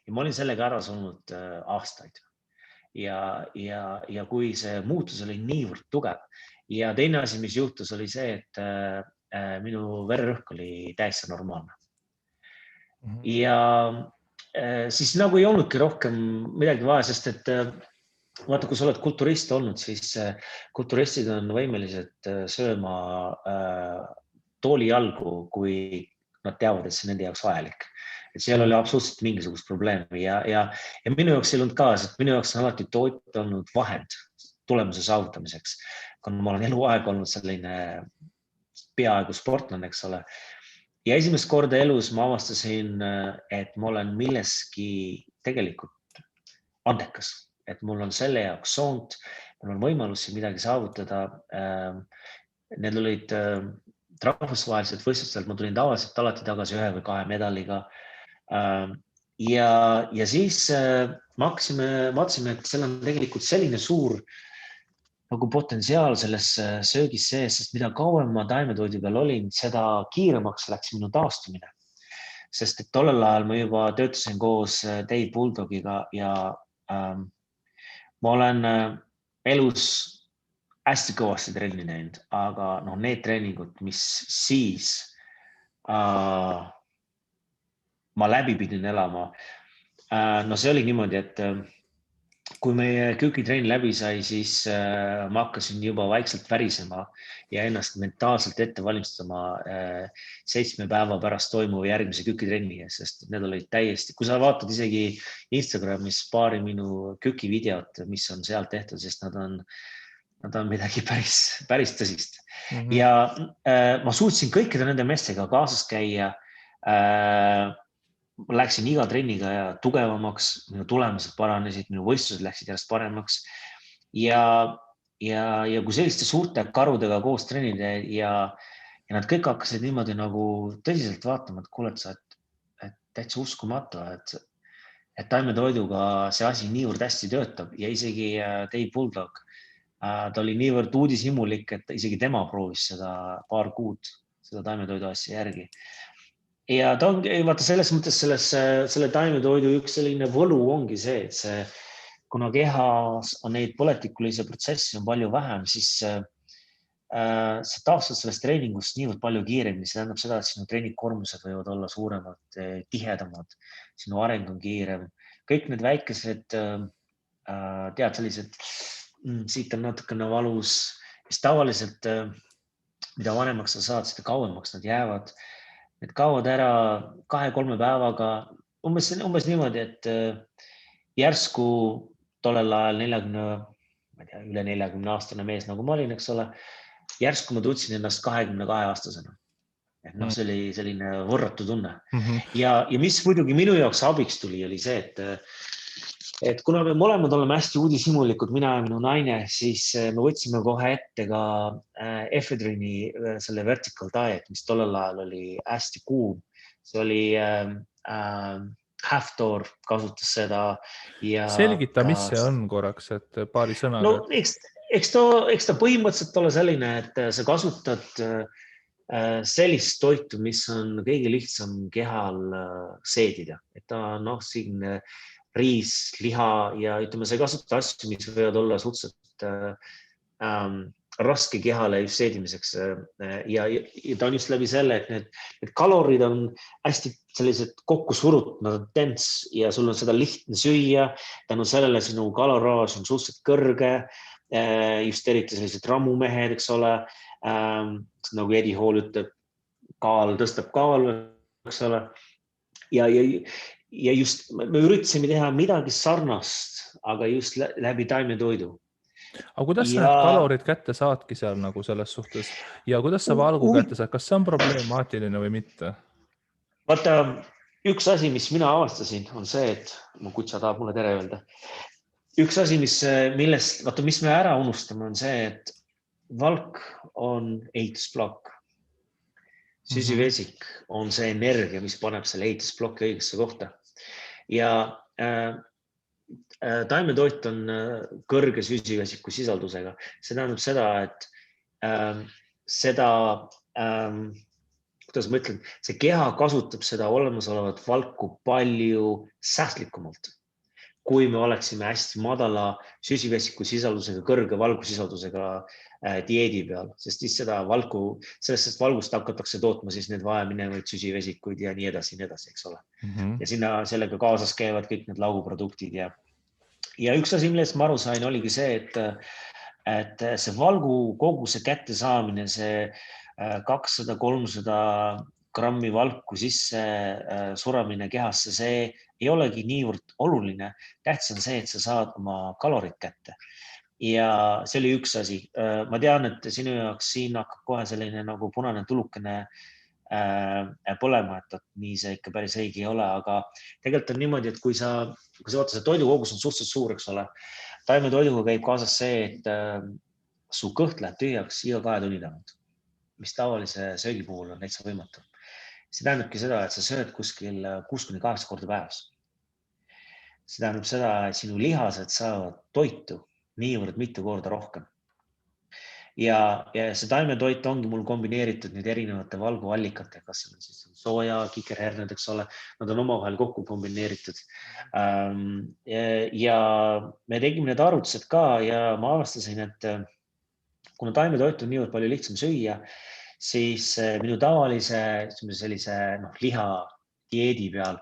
B: Ja ma olin sellega ära olnud aastaid ja kui see muutus oli niivõrd tugev ja teine asi, mis juhtus, oli see, et minu vererõhk oli täiesti normaalne. Ja siis nagu ei olnudki rohkem midagi vaja, sest et vaata, kui sa oled kulturist olnud, siis kulturistid on võimelised sööma toolijalgu, kui nad teavad, et see nende jaoks vajalik. Et seal oli absoluutselt mingisugust probleemi ja minu jaoks ei olnud ka, sest minu jaoks on alati toit olnud vahend tulemuse saavutamiseks. Kuna ma olen eluaeg olnud selline peaaegu sportlane, eks ole. Ja esimest korda elus ma avastasin, et ma olen milleski tegelikult andekas. Et mul on selle jaoks soont, mul on võimalus midagi saavutada. Need olid rahvusvahelised võistlustel, ma tulin tavaliselt alati tagasi 1 või 2 medaliga. Ja siis vaatasime, et seal on tegelikult selline suur nagu potentsiaal selles söögis sees, sest mida kauem ma taimetoidu peal olin, seda kiiremaks läks minu taastumine. sest et tollel ajal ma juba töötasin koos Dave Bulldogiga ja ma olen elus hästi kõvasti trenni näinud, aga need treeningud, mis siis ma läbi pidin elama. See oli niimoodi, et kui meie kükitrenn läbi sai, siis ma hakkasin juba vaikselt värisema ja ennast mentaalselt ette valmistama 7 päeva pärast toimuva järgmise kükitrenni, sest need olid täiesti, kui sa vaatad isegi Instagramis paari minu kükivideot, mis on sealt tehtud, sest nad on midagi päris tõsist. Ja ma suutsin kõikide nende meestega kaasas käia. Läksin iga trenniga ja tugevamaks, minu tulemused paranesid, minu võistlused läksid järjest paremaks. Ja kui selliste suurte karudega koos trennida ja nad kõik hakkasid niimoodi nagu tõsiselt vaatama, et kuule, et täitsa uskumatu, et taimetoiduga see asi niivõrd hästi töötab ja isegi Dave Bulldog, ta oli niivõrd uudishimulik, et isegi tema proovis seda paar kuud, seda taimetoidu asja järgi. Ja ta on, vaata selles mõttes selle taimetoidu üks selline võlu ongi see, et kuna kehas on neid põletikulisi protsessi on palju vähem, siis sa taastad sellest treeningust niivõrd palju kiiremini. See tähendab seda, et sinu treeningkormused võivad olla suuremad, tihedamad, sinu areng on kiirem. Kõik need väikesed, tead, sellised, siit on natukene valus, mis tavaliselt, mida vanemaks sa saad, seda kauemaks nad jäävad. Need kaovad ära 2-3 päevaga, umbes niimoodi, et järsku tollel ajal üle 40 aastane mees, nagu ma olin, eks ole, järsku ma tundsin ennast 22 aastasena. See oli selline võrratu tunne. Ja mis muidugi minu jaoks abiks tuli, oli see, et kuna me mõlemad oleme hästi uudishimulikud, mina ja minu naine, siis me võtsime kohe ette ka Ephedrini selle vertical diet, mis tollel ajal oli hästi kuum. See oli Hafthor kasutas seda.
A: Selgita, mis see on korraks, et paari sõnaga.
B: Eks ta põhimõtteliselt ole selline, et sa kasutad sellist toitu, mis on kõige lihtsam kehal seedida. Et ta siin riis, liha ja ütleme, sa ei kasuta asju, mis võivad olla suhteliselt raske kehale just seedimiseks. Ja ta on just läbi selle, et need kalorid on hästi sellised kokku surut, nad on tents ja sul on seda lihtne süüa. Tänu sellele sinu kaloraaž on suhteliselt kõrge, just eriti sellised rammumehed, eks ole. Nagu Eddie Hall ütleb, kaal tõstab kaalu, eks ole. Ja just me üritasime teha midagi sarnast, aga just läbi taimetoidu.
A: Aga kuidas sa need kalorid kätte saadki seal nagu selles suhtes ja kuidas sa valgu kätte saad? Kas see on problemaatiline või mitte?
B: Vaata, üks asi, mis mina avastasin, on see, et mu kutsa tahab mulle tere öelda. Üks asi, mis me ära unustame, on see, et valk on ehitusplokk. Süsivesik on see energia, mis paneb selle ehitusplokki õigesse kohta. Ja taimetoit on kõrge süsivesiku sisaldusega. See tähendab seda, et kuidas ma ütlen, see keha kasutab seda olemasolevat valku palju säästlikumalt, kui me oleksime hästi madala süsivesiku sisaldusega, kõrge valgusisaldusega dieedi peal, sest siis seda sellest valgust hakatakse tootma siis need vajaminevaid süsivesikuid ja nii edasi, eks ole. Ja sinna sellega kaasas käivad kõik need lauguproduktid ja üks asi, millest ma aru sain, oligi see, et see valgu koguse kätte saamine, see 200-300 grammi valku sisse suramine kehasse, see ei olegi niivõrd oluline. Tähtis on see, et sa saad oma kalorid kätte. Ja see oli üks asi. Ma tean, et sinu jaoks siin hakkab kohe selline nagu punane tulukene põlema, et nii see ikka päris õige ei ole, aga tegelikult on niimoodi, et kui sa vaata, see toidukogus on suhteliselt suur, eks ole. Taimetoiduga käib kaasas see, et su kõht läheb tühjaks iga 2 tunni tagant, mis tavalise söögi puhul on täitsa võimatu. See tähendabki seda, et sa sööd kuskil 6-8 korda päevas. See tähendab seda, et sinu lihased saavad toitu niivõrd mitu korda rohkem. ja see taimetoit ongi mul kombineeritud nüüd erinevate valguallikatega, kas see on siis sooja, kikerherned, eks ole, nad on omavahel kokku kombineeritud. Ja me tegime need arvutused ka ja ma avastasin, et kuna taimetoit on niivõrd palju lihtsam süüa, siis minu tavalise sellise liha dieedi peal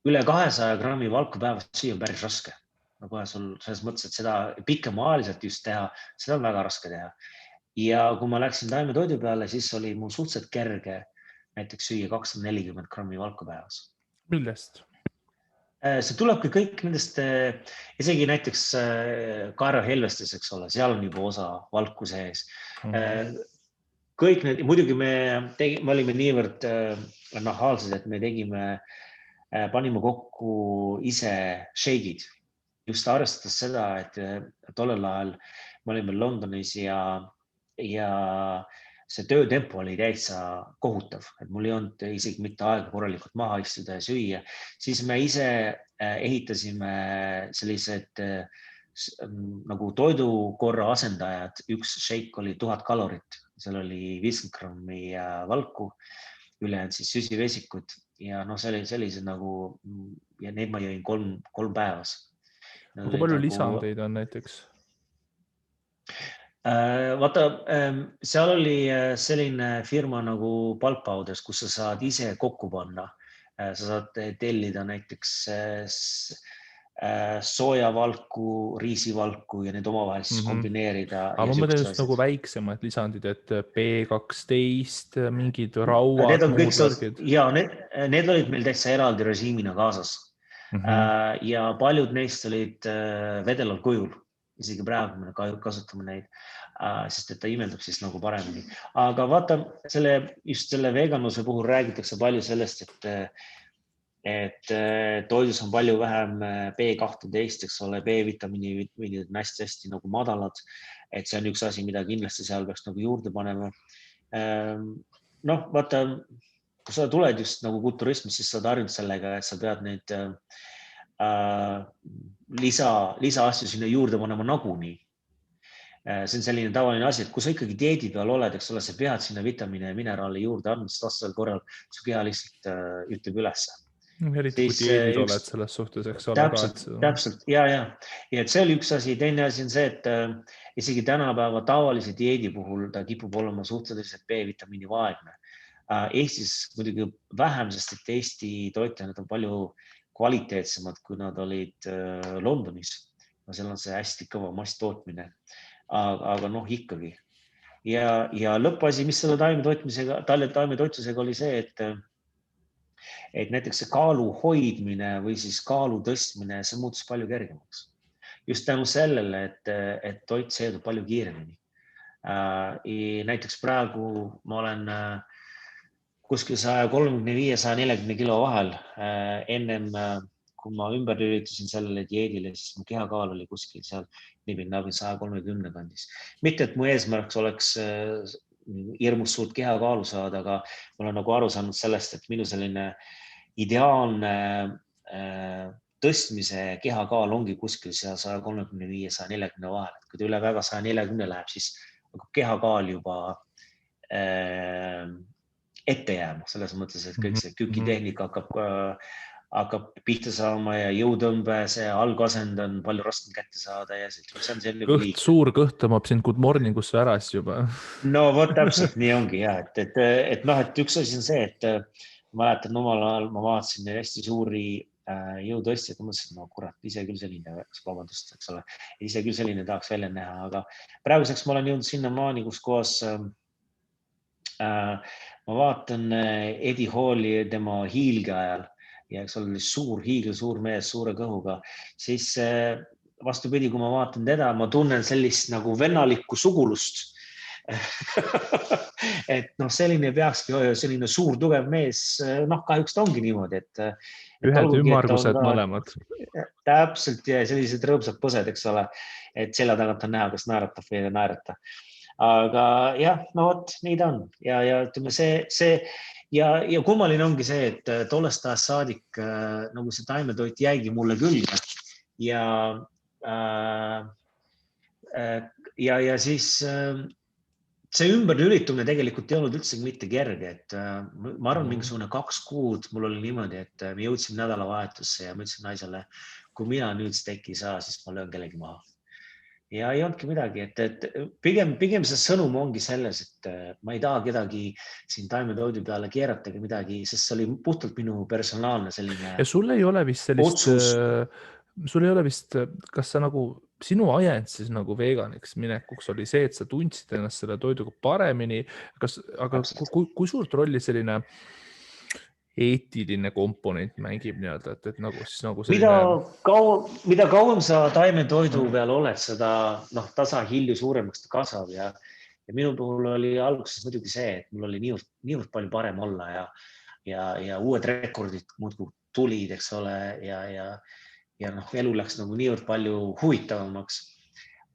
B: üle 200 grammi valku päevas süüa on päris raske. No kohe sul selles mõttes, et seda pikemaajaliselt just teha, seda on väga raske teha. Ja kui ma läksin taimetoidu peale, siis oli mul suhteliselt kerge näiteks süüa 240 grammi valku päevas.
A: Millest?
B: See tulebki kõik nendest, isegi näiteks kaerahelvestes, eks ole, seal on juba osa valku sees. Kõik need, muidugi me olime niivõrd nahaalsed, et me panime kokku ise shake'id. Just arvestades seda, et tollel ajal me olime Londonis ja see töötempo oli täitsa kohutav, et mul ei olnud isegi mitte aega korralikult maha istuda ja süüa. Siis me ise ehitasime sellised nagu toidukorra asendajad. Üks shake oli 1000 kalorit, seal oli 50 grammi valku, ülejäänud siis süsivesikut ja sellised nagu, ja need ma jõin kolm päevas.
A: Kui palju lisandeid on näiteks?
B: Vaata, seal oli selline firma nagu Bulk Powders, kus sa saad ise kokku panna. Sa saad tellida näiteks soojavalku, riisivalku ja need omavahel siis kombineerida.
A: Aga ma mõtlen just nagu väiksemad lisandid, et B12, mingid rauad.
B: Need on kõik, ja need olid meil täitsa eraldi režiimina kaasas. Ja paljud neist olid vedelal kujul, isegi praegu me kasutame neid, sest et ta imeldab siis nagu paremini. Aga vaata, just selle veganluse puhul räägitakse palju sellest, et toidus on palju vähem B12, eks ole, B-vitamiinid on hästi nagu madalad, et see on üks asi, mida kindlasti seal peaks nagu juurde panema. Vaata, kui sa tuled just nagu kulturismis, siis sa oled harjunud sellega, et sa pead neid lisaasju sinna juurde panema nagunii. See on selline tavaline asi, et kui sa ikkagi dieedi peal oled, eks ole, sa pead sinna vitamiine ja mineraale juurde andma, sest vastasel korral su keha lihtsalt ütleb üles.
A: Eriti kui dieedil oled selles suhtes, eks ole.
B: Täpselt, ja. Ja see oli üks asi. Teine asi on see, et isegi tänapäeva tavalise dieedi puhul ta kipub olema suhteliselt B-vitamiini vaegne. Eestis muidugi vähem, sest et Eesti toitlejad on palju kvaliteetsemad, kui nad olid Londonis. Seal on see hästi kõva masstootmine, aga ikkagi. Ja lõppasi, mis selle taimetoitlusega oli see, et näiteks see kaalu hoidmine või siis kaalu tõstmine, see muutus palju kergemaks. Just tänu sellele, et toit seedub palju kiiremini. Näiteks praegu ma olen kuskil 135-140 kilo vahel. Ennem, kui ma ümber lülitasin sellele dieedile, siis mu kehakaal oli kuskil seal 130 kandis. Mitte, et mu eesmärks oleks hirmus suurt kehakaalu saada, aga ma olen nagu aru saanud sellest, et minu selline ideaalne tõstmise kehakaal ongi kuskil seal 135-140 vahel. Kui ta üle väga 140 läheb, siis kehakaal juba ette jääma, selles mõttes, et kõik see kükitehnika hakkab pihta saama ja jõutõmbe, see algasend on palju raskem kätte saada ja see on selline liik.
A: Suur kõht tõmbab sind good morningusse ära siis juba.
B: No vot täpselt, nii ongi jah, et üks asi on see, et mäletan omal ajal ma vaatasin hästi suuri jõutõstjaid, mõtlesin, kurat, ise küll selline, vabandust, eks ole, ise küll selline tahaks välja näha, aga praeguseks ma olen jõudnud sinna maani, kus kohas ma vaatan Eddie Halli tema hiilge ajal ja eks oli suur hiigel, suur mees, suure kõhuga, siis vastupidi, kui ma vaatan teda, ma tunnen sellist nagu vennalikku sugulust. Et selline peakski selline suur, tugev mees, kahjuks ta ongi niimoodi, et
A: ühed ümmargused mõlemad.
B: Täpselt ja sellised rõõmsad põsed, eks ole, et selja tagant on näha, kas naeratab või ei naerata. Aga jah, nii ta on ja ütleme see ja kummaline ongi see, et tollest ajast saadik nagu see taimetoit jäigi mulle külge ja ja siis see ümberlülitumine tegelikult ei olnud üldse mitte kerge, et ma arvan, mingisugune 2 kuud mul oli niimoodi, et me jõudsime nädalavahetusse ja ma ütlesin naisele, kui mina nüüd steki ei saa, siis ma löön kellegi maha. Ja ei olnudki midagi, et pigem see sõnum ongi selles, et ma ei taha kedagi siin taimetoidu peale keerata ega midagi, sest see oli puhtalt minu personaalne selline
A: ja sul ei ole vist sellist, sul ei ole vist, kas sa nagu, sinu ajend siis nagu veganiks minekuks oli see, et sa tundsid ennast selle toiduga paremini, aga kui suurt rolli selline eetiline komponent mängib nii-öelda, et nagu siis nagu selline...
B: Mida kauem sa taimetoidu peal oled, seda tasahilju suuremaks ta kasvab ja minu puhul oli alguses muidugi see, et mul oli niivõrd palju parem olla ja uued rekordid muudkui tulid, eks ole, ja elu läks nagu niivõrd palju huvitavamaks.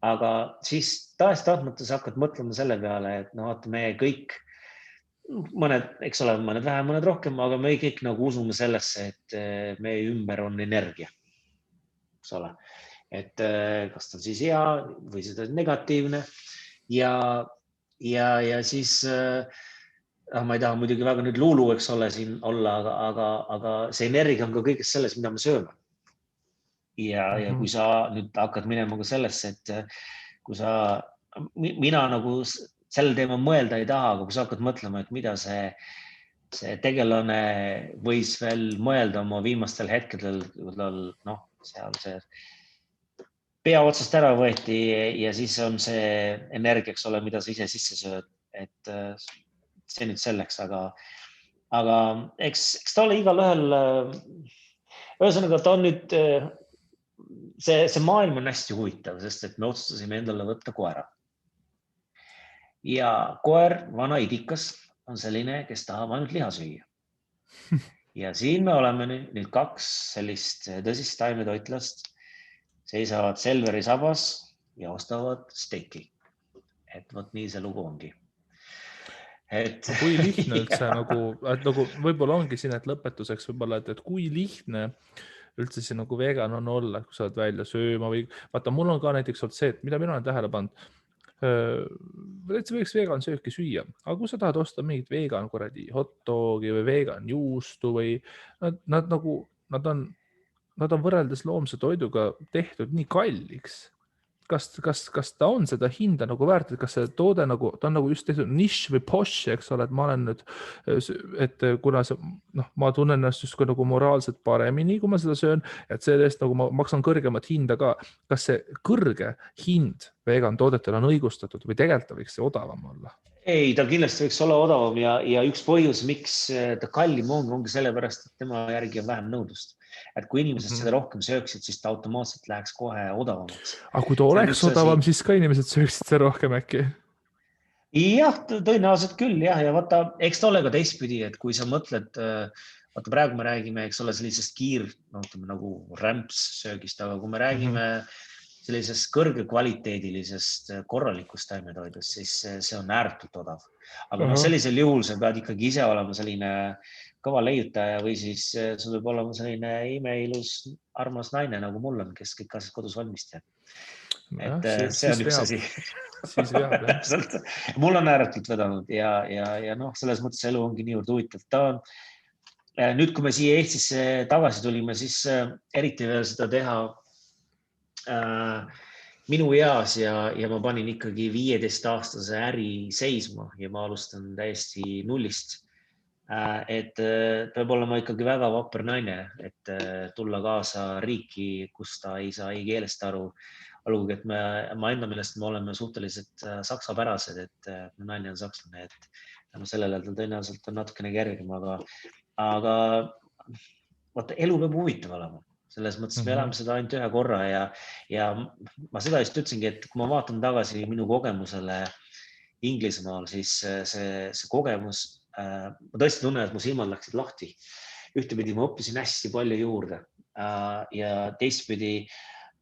B: Aga siis tahes-tahtmata sa hakkad mõtlema selle peale, et vaata, me kõik mõned, eks ole, mõned vähem, mõned rohkem, aga me kõik nagu usume sellesse, et meie ümber on energia, eks ole, et kas ta on siis hea või seda negatiivne ja siis ma ei taha muidugi väga nüüd luulu, eks ole, siin olla, aga see energia on ka kõiges selles, mida me sööme. Ja kui sa nüüd hakkad minema ka sellesse, et kui mina nagu sel teemal mõelda ei taha, aga kui sa hakkad mõtlema, et mida see tegelane võis veel mõelda oma viimastel hetkedel, seal see pea otsast ära võeti ja siis on see energia, eks ole, mida sa ise sisse sööd, et see nüüd selleks, aga eks ta ole igal ühel, ühesõnaga ta on nüüd, see maailm on hästi huvitav, sest et me otsustasime endale võtta koera. Ja koer, vana idikas, on selline, kes tahab ainult liha süüa. Ja siin me oleme nüüd 2 sellist tõsist taimetoitlast, seisavad Selveri sabas ja ostavad steki. Et võt nii see lugu ongi.
A: Kui lihtne üldse nagu võib-olla ongi siin, et lõpetuseks võib-olla, et kui lihtne üldse see nagu vegan on olla, kui sa oled välja sööma või vaata, mul on ka näiteks olnud see, et mida mina olen tähele pannud, et sa võiks vegan sööki süüa, aga kui sa tahad osta mingit vegan hot dogi või vegan juustu või nad on võrreldes loomse toiduga tehtud nii kalliks. Kas ta on seda hinda nagu väärt, et kas see toode nagu, ta on nagu just tehtud nišš või posh, eks ole, et ma olen nüüd, et kuna ma tunnen ennast just nagu moraalselt paremini, kui ma seda söön, et sellest nagu ma maksan kõrgemat hinda ka. Kas see kõrge hind vegan toodetel on õigustatud või tegelikult võiks see odavam olla?
B: Ei, ta kindlasti võiks olla odavam ja üks põhjus, miks ta kallim ongi sellepärast, et tema järgi on vähem nõudlust. Et kui inimesed seda rohkem sööksid, siis ta automaatselt läheks kohe odavamaks.
A: Aga kui ta oleks odavam, siis ka inimesed sööksid seda rohkem äkki?
B: Jah, tõenäoliselt küll, jah. Ja vaata, eks ta ole ka teistpidi, et kui sa mõtled, vaata praegu me räägime, eks ole, sellisest nagu rämpssöögist, aga kui me räägime sellisest kõrgekvaliteedilisest korralikust taimetoidust, siis see on ääretult odav. Aga sellisel juhul sa pead ikkagi ise olema selline kõva leiutaja või siis sul võib olema selline imeilus armas naine, nagu mul on, kes kõik asjad kodus valmist teeb. Et see on üks asi.
A: Siis veab, jah.
B: Mul on ääretult vedanud ja selles mõttes elu ongi niivõrd huvitav. Nüüd, kui me siia Eestisse tagasi tulime, siis eriti veel seda teha minu eas ja ma panin ikkagi 15-aastase äri seisma ja ma alustan täiesti nullist. Et peab olema ikkagi väga vapper naine, et tulla kaasa riiki, kus ta ei saa ei keelest aru. Olgugi, et ma enda meelest me oleme suhteliselt saksapärased, et naine on sakslane, et sellele ta tõenäoliselt on natukene kergem, aga vaata, elu peab huvitav olema. Selles mõttes me elame seda ainult ühe korra ja ma seda just ütlesingi, et kui ma vaatan tagasi minu kogemusele Inglismaal, siis see kogemus, ma tõesti tunnen, et mu silmad läksid lahti. Ühtepidi ma õppisin hästi palju juurde ja teistpidi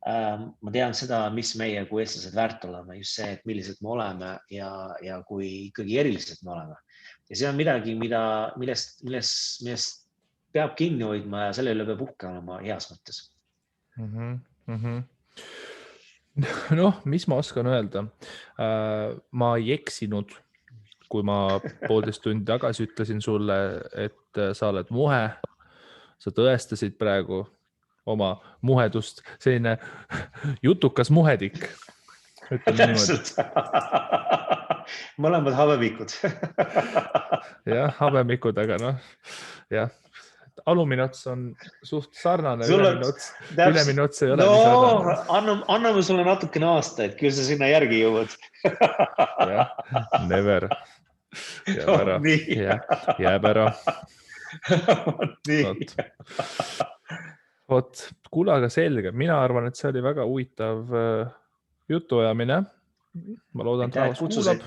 B: ma tean seda, mis meie kui eestlased väärt oleme, just see, et millised me oleme ja kui ikkagi erilised me oleme. Ja see on midagi, millest peab kinni hoidma ja selle üle peab uhke olema heas mõttes.
A: Noh, mis ma oskan öelda? Ma ei eksinud, kui ma 1,5 tundi tagasi ütlesin sulle, et sa oled muhe. Sa tõestasid praegu oma muhedust, selline jutukas muhedik.
B: Täpselt. Mõlemad habemikud.
A: Jah, habemikud, aga noh, jah. Alumine ots on suht sarnane, ülemine ots ei ole nii sarnane.
B: Anname sulle natukene aastaid, küll sa sinna järgi jõuad.
A: Jah, never. Jääb ära. Vot, kuule, aga selge. Mina arvan, et see oli väga huvitav jutuajamine. Ma loodan, et rahvas kuulab.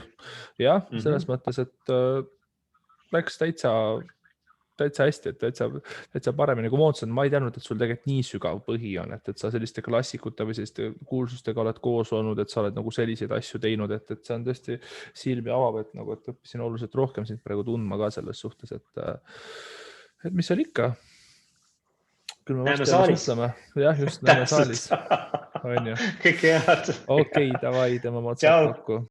A: Jah, selles mõttes, et läks täitsa hästi, et täitsa paremini kui moodsad. Ma ei teadnud, et sul tegelikult nii sügav põhi on, et sa selliste klassikute või selliste kuulsustega oled koos olnud, et sa oled nagu selliseid asju teinud, et see on tõesti silmi avav, et õppisin oluliselt rohkem sind praegu tundma ka selles suhtes, et mis seal ikka. Küll me
B: näeme saalis.
A: Jah, just näeme saalis.
B: Kõike head.
A: Okei, davai, teeme otsad kokku.